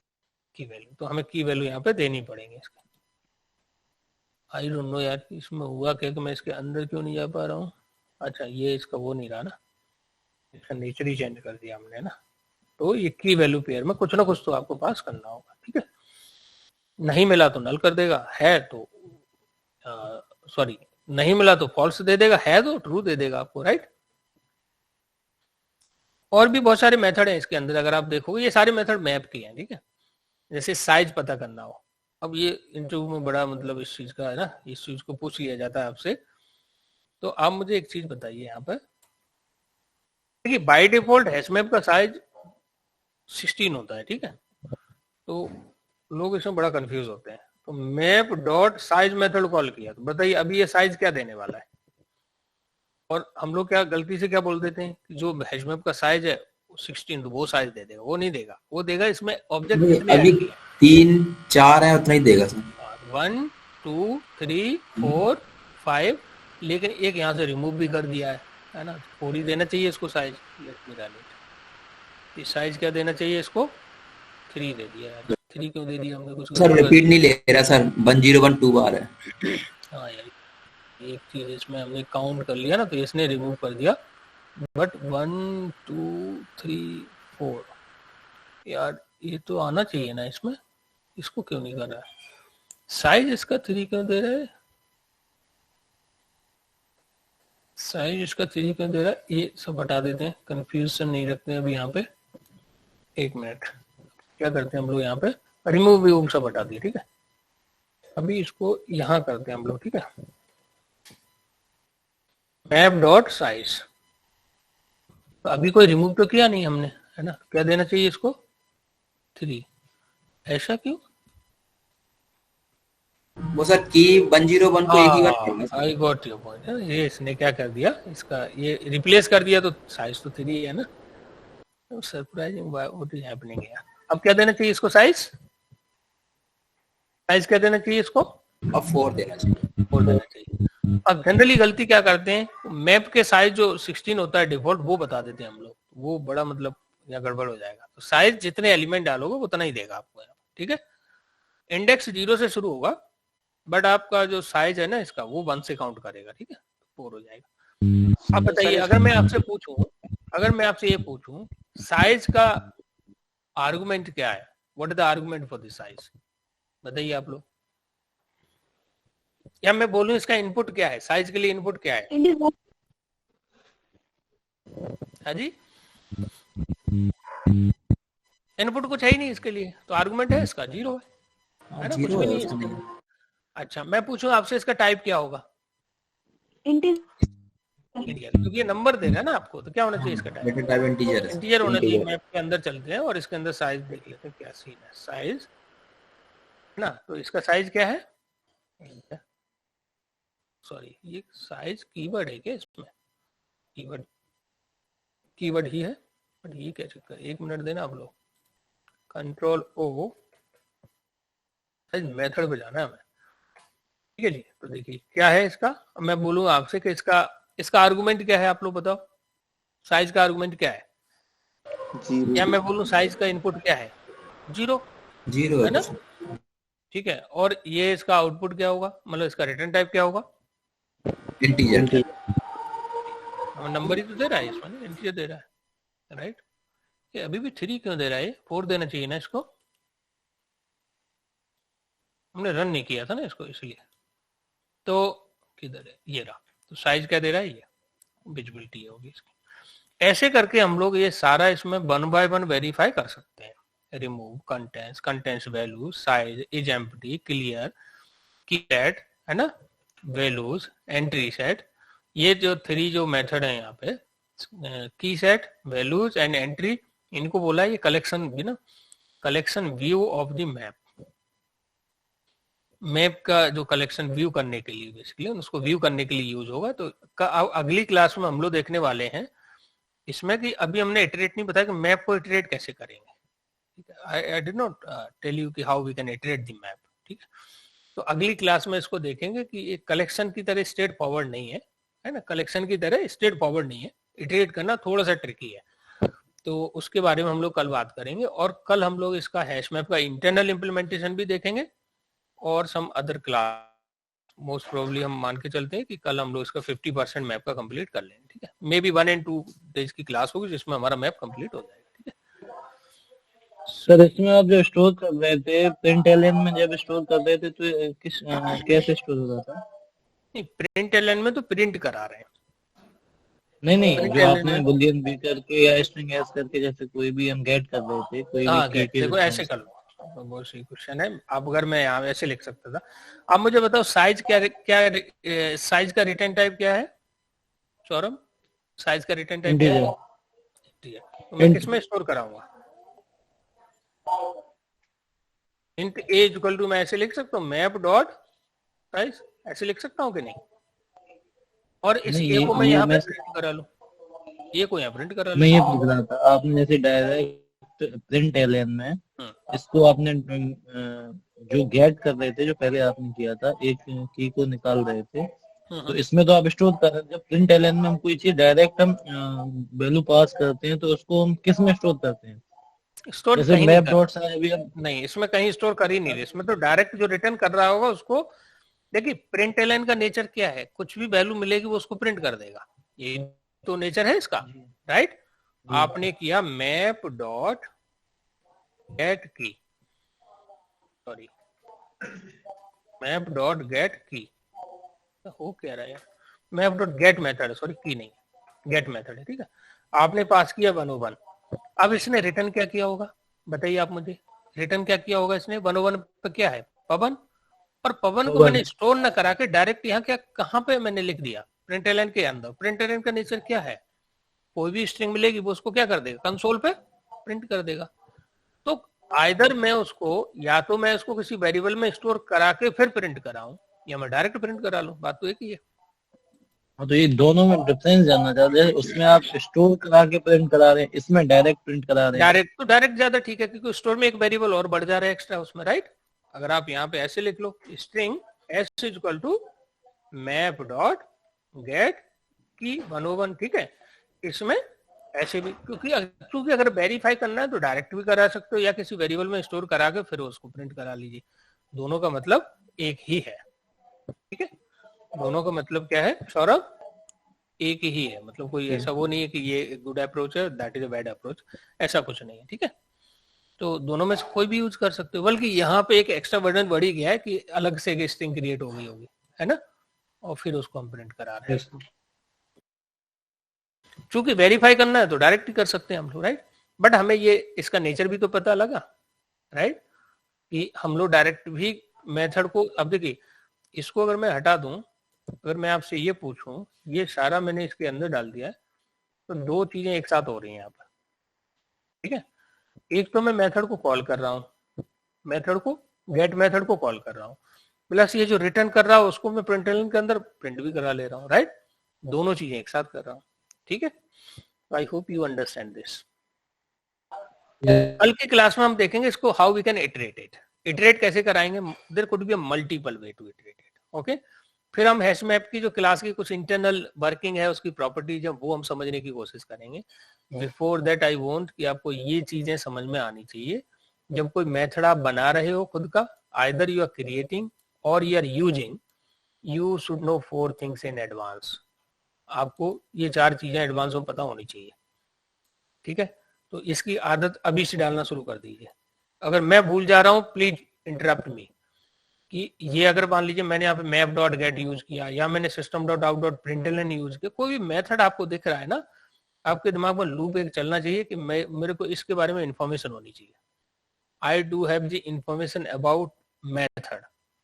की वैल्यू, तो हमें की वैल्यू यहाँ पे देनी पड़ेगी इसकी। आई डोंट नो यार इसमें हुआ क्या कि मैं इसके अंदर क्यों नहीं जा पा रहा हूँ। अच्छा ये इसका वो नहीं रहा ना, इसका नेचर ही चेंज कर दिया हमने ना। तो ये की वैल्यू पेयर में कुछ ना कुछ तो आपको पास करना होगा, ठीक है। नहीं मिला तो नल कर देगा, है तो सॉरी नहीं मिला तो फॉल्स दे देगा, है तो ट्रू दे देगा आपको, राइट। और भी बहुत सारे मेथड हैं इसके अंदर, अगर आप देखोगे ये सारे मेथड मैप के हैं, ठीक है। जैसे साइज पता करना हो, अब ये इंटरव्यू में बड़ा मतलब इस चीज का है ना, इस चीज को पूछ लिया जाता है आपसे। तो आप मुझे एक चीज बताइए यहाँ पर, देखिए बाय डिफॉल्ट हैशमैप का साइज 16 होता है, ठीक है। तो लोग इसमें बड़ा कंफ्यूज होते हैं। तो map dot size method call किया, तो बताइए अभी ये साइज क्या देने वाला है। और हम लोग क्या गलती से क्या बोल देते हैं कि जो हैशमैप का साइज है 16, तो वो साइज दे देगा, वो नहीं देगा, वो देगा इसमें ऑब्जेक्ट कितने अभी 3 4 है उतना ही देगा सर। 1 2 3 4 5, लेकिन एक यहाँ से रिमूव भी कर दिया है ना, 4 ही देना चाहिए इसको size. Let me run it, ये साइज क्या देना चाहिए इसको, 3 दे दिया है। 3 क्यों दे दिया हमने, कुछ सर रिपीट नहीं ले रहा सर, 1012 बार है। हाँ यार एक चीज इसमें हमने काउंट कर लिया ना, तो इसने रिमूव कर दिया। बट 1 2 3 4 यार ये तो आना चाहिए ना इसमें, इसको क्यों नहीं कर रहा है। साइज इसका 3 क्यों दे रहा है, साइज इसका 3 क्यों दे रहा है, ये सब हटा देते हैं, कंफ्यूजन नहीं रखते हैं अभी यहाँ पे। 1 मिनट, क्या करते हैं हम लोग यहाँ पे, रिमूव भी सब हटा दिए, ठीक है। अभी इसको यहाँ करते हैं हम लोग, ठीक है। मैप डॉट साइज, तो अभी कोई रिमूव तो किया नहीं हमने, है ना, क्या देना चाहिए इसको 3। ऐसा क्यों, वो सर की 101 को एक ही बार देंगे। I got your point. ये इसने क्या कर दिया, इसका ये रिप्लेस कर दिया, तो साइज तो 3 है ना। Surprising what is happening here. अब क्या देना चाहिए इसको, साइज क्या देना चाहिए इसको, और 4 देना चाहिए। 4 देना चाहिए। अब जनरली गलती क्या करते हैं, मैप के साइज जो 16 होता है डिफॉल्ट वो बता देते हैं हम लोग, वो बड़ा मतलब या गड़बड़ हो जाएगा। तो साइज जितने एलिमेंट डालोगे उतना ही देगा आपको, ठीक है। इंडेक्स 0 से शुरू होगा, बट आपका जो साइज है ना इसका वो 1 से काउंट करेगा, ठीक है, 4 हो जाएगा। अब बताइए, अगर मैं आपसे ये पूछूं साइज का आर्गुमेंट क्या है, what is the argument for this size, बताइए आप लोग। या मैं बोलूं इसका इनपुट क्या है, साइज के लिए इनपुट क्या है। हाँ जी, इनपुट कुछ है ही नहीं इसके लिए, तो आर्गुमेंट है इसका 0 है ना, कुछ भी नहीं है इसके लिए। अच्छा, मैं पूछूं आपसे इसका टाइप क्या होगा, क्योंकि ये नंबर दे रहा है ना आपको, तो क्या होना चाहिए इसका टाइप, डेटा टाइप इंटीजर है। इंटीजर होना चाहिए। मैप के अंदर चलते हैं और इसके अंदर साइज देख लेते हैं क्या सीन है। साइज ना, तो इसका साइज क्या है, सॉरी ये साइज कीवर्ड है क्या इसमें, कीवर्ड ही है, बट ये क्या चक्कर, 1 मिनट देना आप लोग, कंट्रोल ओ, साइज मेथड पे जाना है हमें, ठीक है जी। तो देखिए क्या है इसका, मैं बोलूँ आपसे कि इसका आर्गुमेंट क्या है, आप लोग बताओ, साइज का आर्गुमेंट क्या है, या मैं बोलूँ साइज का इनपुट क्या है, 0 है ना, ठीक है। और ये इसका आउटपुट क्या होगा, मतलब इसका रिटर्न टाइप क्या होगा, इंटीजर। नंबर ही तो दे रहा है इसमें, इंटीजर दे रहा है, राइट। ये अभी भी 3 क्यों दे रहा है, 4 देना चाहिए ना इसको, हमने रन नहीं किया था ना इसको इसलिए। तो किधर है, ये रहा, तो साइज क्या दे रहा है, ये विजिबिलिटी होगी इसकी। ऐसे करके हम लोग ये सारा इसमें 1 बाय 1 वेरीफाई कर सकते हैं। Remove contents value, size, is empty, clear, की सेट है ना, वैल्यूज, एंट्री सेट, ये जो 3 जो मेथड है यहाँ पे, की सेट, वैल्यूज एंड एंट्री, इनको बोला है ये कलेक्शन भी ना, collection view of the map का जो कलेक्शन व्यू करने के लिए, बेसिकली उसको व्यू करने के लिए यूज होगा। तो अगली क्लास में हम लोग देखने वाले हैं इसमें कि अभी हमने इटरेट नहीं बताया कि मैप को इटरेट कैसे करेंगे, I did not tell you कि how we can iterate the map, ठीक है। तो अगली क्लास में इसको देखेंगे कि एक कलेक्शन की तरह स्ट्रेट फॉरवर्ड नहीं है ना, कलेक्शन की तरह स्ट्रेट फॉरवर्ड नहीं है, इटरेट करना थोड़ा सा ट्रिकी है। तो उसके बारे में हम लोग कल बात करेंगे, और कल हम लोग इसका हैश मैप का इंटरनल इम्प्लीमेंटेशन भी देखेंगे, और some other class most probably हम मान के चलते हैं कि कल हम लोग इसका 50% मैप का कंप्लीट कर लेंगे, ठीक है। मे बी 1 and 2 डेज की क्लास होगी जिसमें हमारा मैप कंप्लीट हो जाएगा, ठीक है। सर इसमें आप जो स्टोर कर रहे थे प्रिंटलन में, जब स्टोर कर रहे थे तो कैसे स्टोर हो रहा था? नहीं, प्रिंटलन में तो प्रिंट करा रहे हैं, नहीं जो आपने बुलियन बी करके या स्ट्रिंग एस करके, जैसे कोई भी हम गेट कर रहे थे, कोई भी की देखो ऐसे कर लो, बहुत सही क्वेश्चन है। अब अगर मैं यहाँ ऐसे लिख सकता था, अब मुझे बताओ साइज क्या साइज का रिटर्न टाइप क्या है सौरभ, साइज का रिटर्न टाइप क्या है, ठीक है। तो मैं किसमें स्टोर कराऊंगा, इंट ए इक्वल टू, मैं ऐसे लिख सकता हूँ मैप डॉट साइज, ऐसे लिख सकता हूँ कि नहीं, और इस ए को मैं यहाँ पे प्रिंट करा लूँ, ये को यहाँ प्रिंट करा लूँ। मैं ये पूछ रहा था, आपने जैसे डायरेक्ट प्रिंट एलियन में इसको आपने जो गेट कर रहे थे, जो पहले आपने किया था, एक की को निकाल रहे थे, तो इसमें तो आप स्टोर कर रहे हैं। जब प्रिंट एलियन में हम कोई चीज डायरेक्ट हम वैल्यू पास करते हैं, तो उसको हम किस में स्टोर करते हैं? स्टोर जैसे कहीं मैप डॉट से अभी हम नहीं, इसमें कहीं स्टोर कर ही नहीं रहे, इसमें तो डायरेक्ट जो रिटर्न कर रहा होगा उसको, देखिए प्रिंट एलियन का नेचर क्या है, कुछ भी वैल्यू मिलेगी वो उसको प्रिंट कर देगा, ये तो नेचर है इसका, राइट। आपने किया मैप डॉट गेट की, सॉरी मैप डॉट गेट की, हो क्या रहा है, मैप डॉट गेट मेथड है, सॉरी की नहीं, गेट मेथड है, ठीक है। आपने पास किया 101, अब इसने रिटर्न क्या किया होगा, बताइए आप मुझे, रिटर्न क्या किया होगा इसने 101 पे, क्या है पवन, और पवन को मैंने स्टोर न करा के डायरेक्ट यहाँ क्या कहाँ पे मैंने लिख दिया, प्रिंट एलियन के अंदर। प्रिंट एलियन का नेचर क्या है, कोई भी स्ट्रिंग मिलेगी वो उसको क्या कर देगा, कंसोल पे प्रिंट कर देगा। तो आइदर मैं उसको या तो मैं उसको किसी वेरिएबल में स्टोर करा के फिर प्रिंट कराऊं या मैं डायरेक्ट प्रिंट करा लूं, बात तो एक ही है। हाँ, तो ये दोनों में डिफरेंस जानना चाहते हैं। उसमें आप स्टोर करा के प्रिंट करा रहे हैं, इसमें डायरेक्ट प्रिंट करा रहे हैं। डायरेक्ट तो डायरेक्ट ज्यादा ठीक है क्योंकि स्टोर में एक वेरिएबल और बढ़ जा रहा है एक्स्ट्रा उसमें, राइट। अगर आप यहाँ पे ऐसे लिख लो string s is equal to map dot get key 101, ठीक है। इसमें ऐसे भी क्योंकि अगर वेरीफाई करना है तो डायरेक्ट भी करा सकते हो या किसी वेरिएबल में स्टोर करा के फिर उसको प्रिंट करा लीजिए। दोनों का मतलब एक ही है, ठीक है। दोनों का मतलब क्या है सौरभ? एक ही है, मतलब कोई ऐसा वो नहीं है कि ये गुड अप्रोच है that is a bad approach, ऐसा कुछ नहीं है, ठीक है। तो दोनों में से कोई भी यूज कर सकते हो, बल्कि यहाँ पे एक एक्स्ट्रा बर्डन बढ़ ही गया है कि अलग से एक स्ट्रिंग क्रिएट हो गई होगी, है ना, और फिर उसको हम प्रिंट करा रहे हैं। चूंकि वेरीफाई करना है तो डायरेक्ट ही कर सकते हैं हम लोग, राइट। बट हमें ये इसका नेचर भी तो पता लगा, राइट, कि हम लोग डायरेक्ट भी मेथड को, अब देखिए इसको अगर मैं हटा दूं, अगर मैं आपसे ये पूछूं ये सारा मैंने इसके अंदर डाल दिया है, तो दो चीजें एक साथ हो रही हैं यहाँ पर, ठीक है। एक तो मैं मेथड को कॉल कर रहा हूँ, मेथड को गेट मेथड को कॉल कर रहा हूँ, प्लस ये जो रिटर्न कर रहा हूँ उसको मैं प्रिंटलन के अंदर प्रिंट भी करा ले रहा हूँ, राइट। दोनों चीजें एक साथ कर रहा हूँ, ठीक है। I hope you understand this. कल की क्लास में हम देखेंगे इसको how we can iterate it, iterate कैसे कराएंगे। There could be a multiple way to iterate it, okay. फिर हम हैश मैप की जो क्लास की कुछ इंटरनल वर्किंग है उसकी प्रॉपर्टीज है वो हम समझने की कोशिश करेंगे। बिफोर दैट आई वांट कि आपको ये चीजें समझ में आनी चाहिए। जब कोई मेथड आप बना रहे हो खुद का, आइदर यू आर क्रिएटिंग और you are using, you should know 4 things in advance. आपको ये 4 चीजें एडवांस में पता होनी चाहिए, ठीक है। तो इसकी आदत अभी से डालना शुरू कर दीजिए। अगर मैं भूल जा रहा हूं प्लीज इंटरप्ट मी, कि ये अगर मान लीजिए मैंने यहाँ पे मैप डॉट गेट यूज किया या मैंने system dot out dot println use किया, कोई भी मेथड आपको दिख रहा है ना, आपके दिमाग में लूप एक चलना चाहिए कि मेरे को इसके बारे में इंफॉर्मेशन होनी चाहिए। I do have the information about method,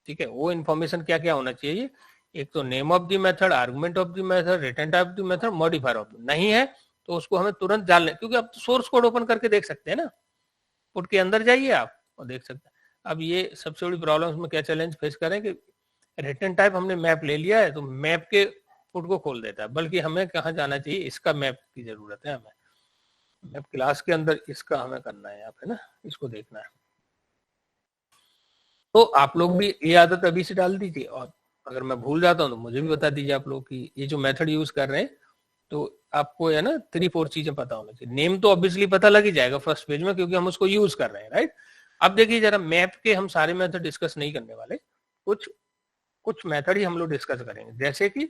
ठीक है। वो इंफॉर्मेशन क्या क्या होना चाहिए? एक तो name of the method, argument of the method, return type of the method, modifier of the. नहीं है तो उसको हमें तुरंत डालना, क्योंकि आप सोर्स कोड ओपन करके देख सकते हैं ना, पुट के अंदर जाइए आप और देख सकते हैं। अब ये सबसे बड़ी प्रॉब्लम में क्या चैलेंज फेस करें कि रिटर्न टाइप हमने मैप ले लिया है तो मैप के पुट को खोल देता है, बल्कि हमें कहाँ जाना चाहिए, इसका मैप की जरूरत है हमें, मैप क्लास के अंदर इसका हमें करना है यहाँ पे ना, इसको देखना है। तो आप लोग भी ये आदत अभी से डाल दीजिए, और अगर मैं भूल जाता हूँ तो मुझे भी बता दीजिए आप लोग कि ये जो मेथड यूज कर रहे हैं तो आपको है ना 3-4 चीजें पता होना चाहिए। नेम तो ऑब्वियसली पता लग ही जाएगा फर्स्ट पेज में क्योंकि हम उसको यूज कर रहे हैं, राइट। अब देखिए जरा मैप के हम सारे मेथड डिस्कस नहीं करने वाले, कुछ मेथड ही हम लोग डिस्कस करेंगे, जैसे कि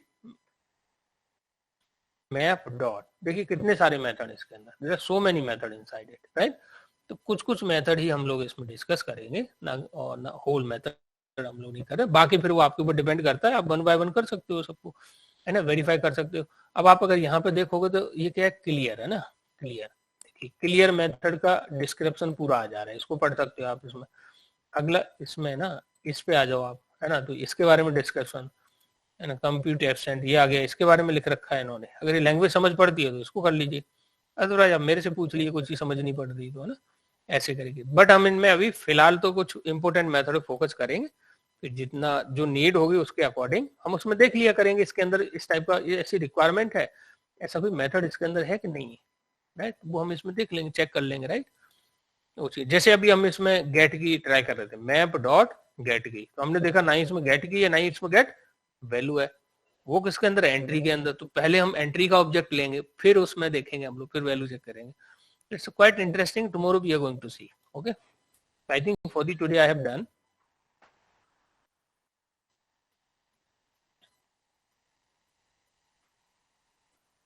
मैप डॉट, देखिए कितने सारे मेथड इसके अंदर, there are so many method inside it, right. तो कुछ मेथड ही हम लोग इसमें डिस्कस करेंगे ना, और ना होल मेथड हम लोग नहीं कर रहे। बाकी फिर वो आपके ऊपर डिपेंड करता है, आप 1 बाय 1 कर सकते हो सबको, है ना, वेरीफाई कर सकते हो। अब आप अगर यहाँ पे देखोगे तो ये क्या है, क्लियर है ना, क्लियर। क्लियर मेथड का डिस्क्रिप्शन पूरा आ जा रहा है, इसको पढ़ सकते हो आप इसमें। अगला इसमें ना, इस पे आ जाओ आप, है ना, तो इसके बारे में डिस्कशन है ना, कंप्यूट एब्सेंट ये आ गया, इसके बारे में लिख रखा है इन्होंने। अगर ये लैंग्वेज समझ पड़ती है तो इसको कर लीजिए, अदरवाइज आप मेरे से पूछ लीजिए कोई चीज समझ नहीं पड़ रही तो, है ना, ऐसे करेंगे। बट हम इनमें अभी फिलहाल तो कुछ इंपॉर्टेंट मेथड फोकस करेंगे, फिर जितना जो नीड होगी उसके अकॉर्डिंग हम उसमें देख लिया करेंगे इसके अंदर इस टाइप का ऐसी रिक्वायरमेंट है, ऐसा कोई मेथड इसके अंदर है कि नहीं है, राइट। वो हम इसमें देख लेंगे, चेक कर लेंगे, राइट। जैसे अभी हम इसमें गेट की ट्राई कर रहे थे, मैप डॉट गेट की, तो हमने देखा ना इसमें गेट की है ना इसमें गेट वैल्यू है, वो किसके अंदर, एंट्री के अंदर। तो पहले हम एंट्री का ऑब्जेक्ट लेंगे, फिर उसमें देखेंगे हम लोग, फिर वैल्यू चेक करेंगे। It's quite interesting, tomorrow we are going to see, okay. I think for the today I have done.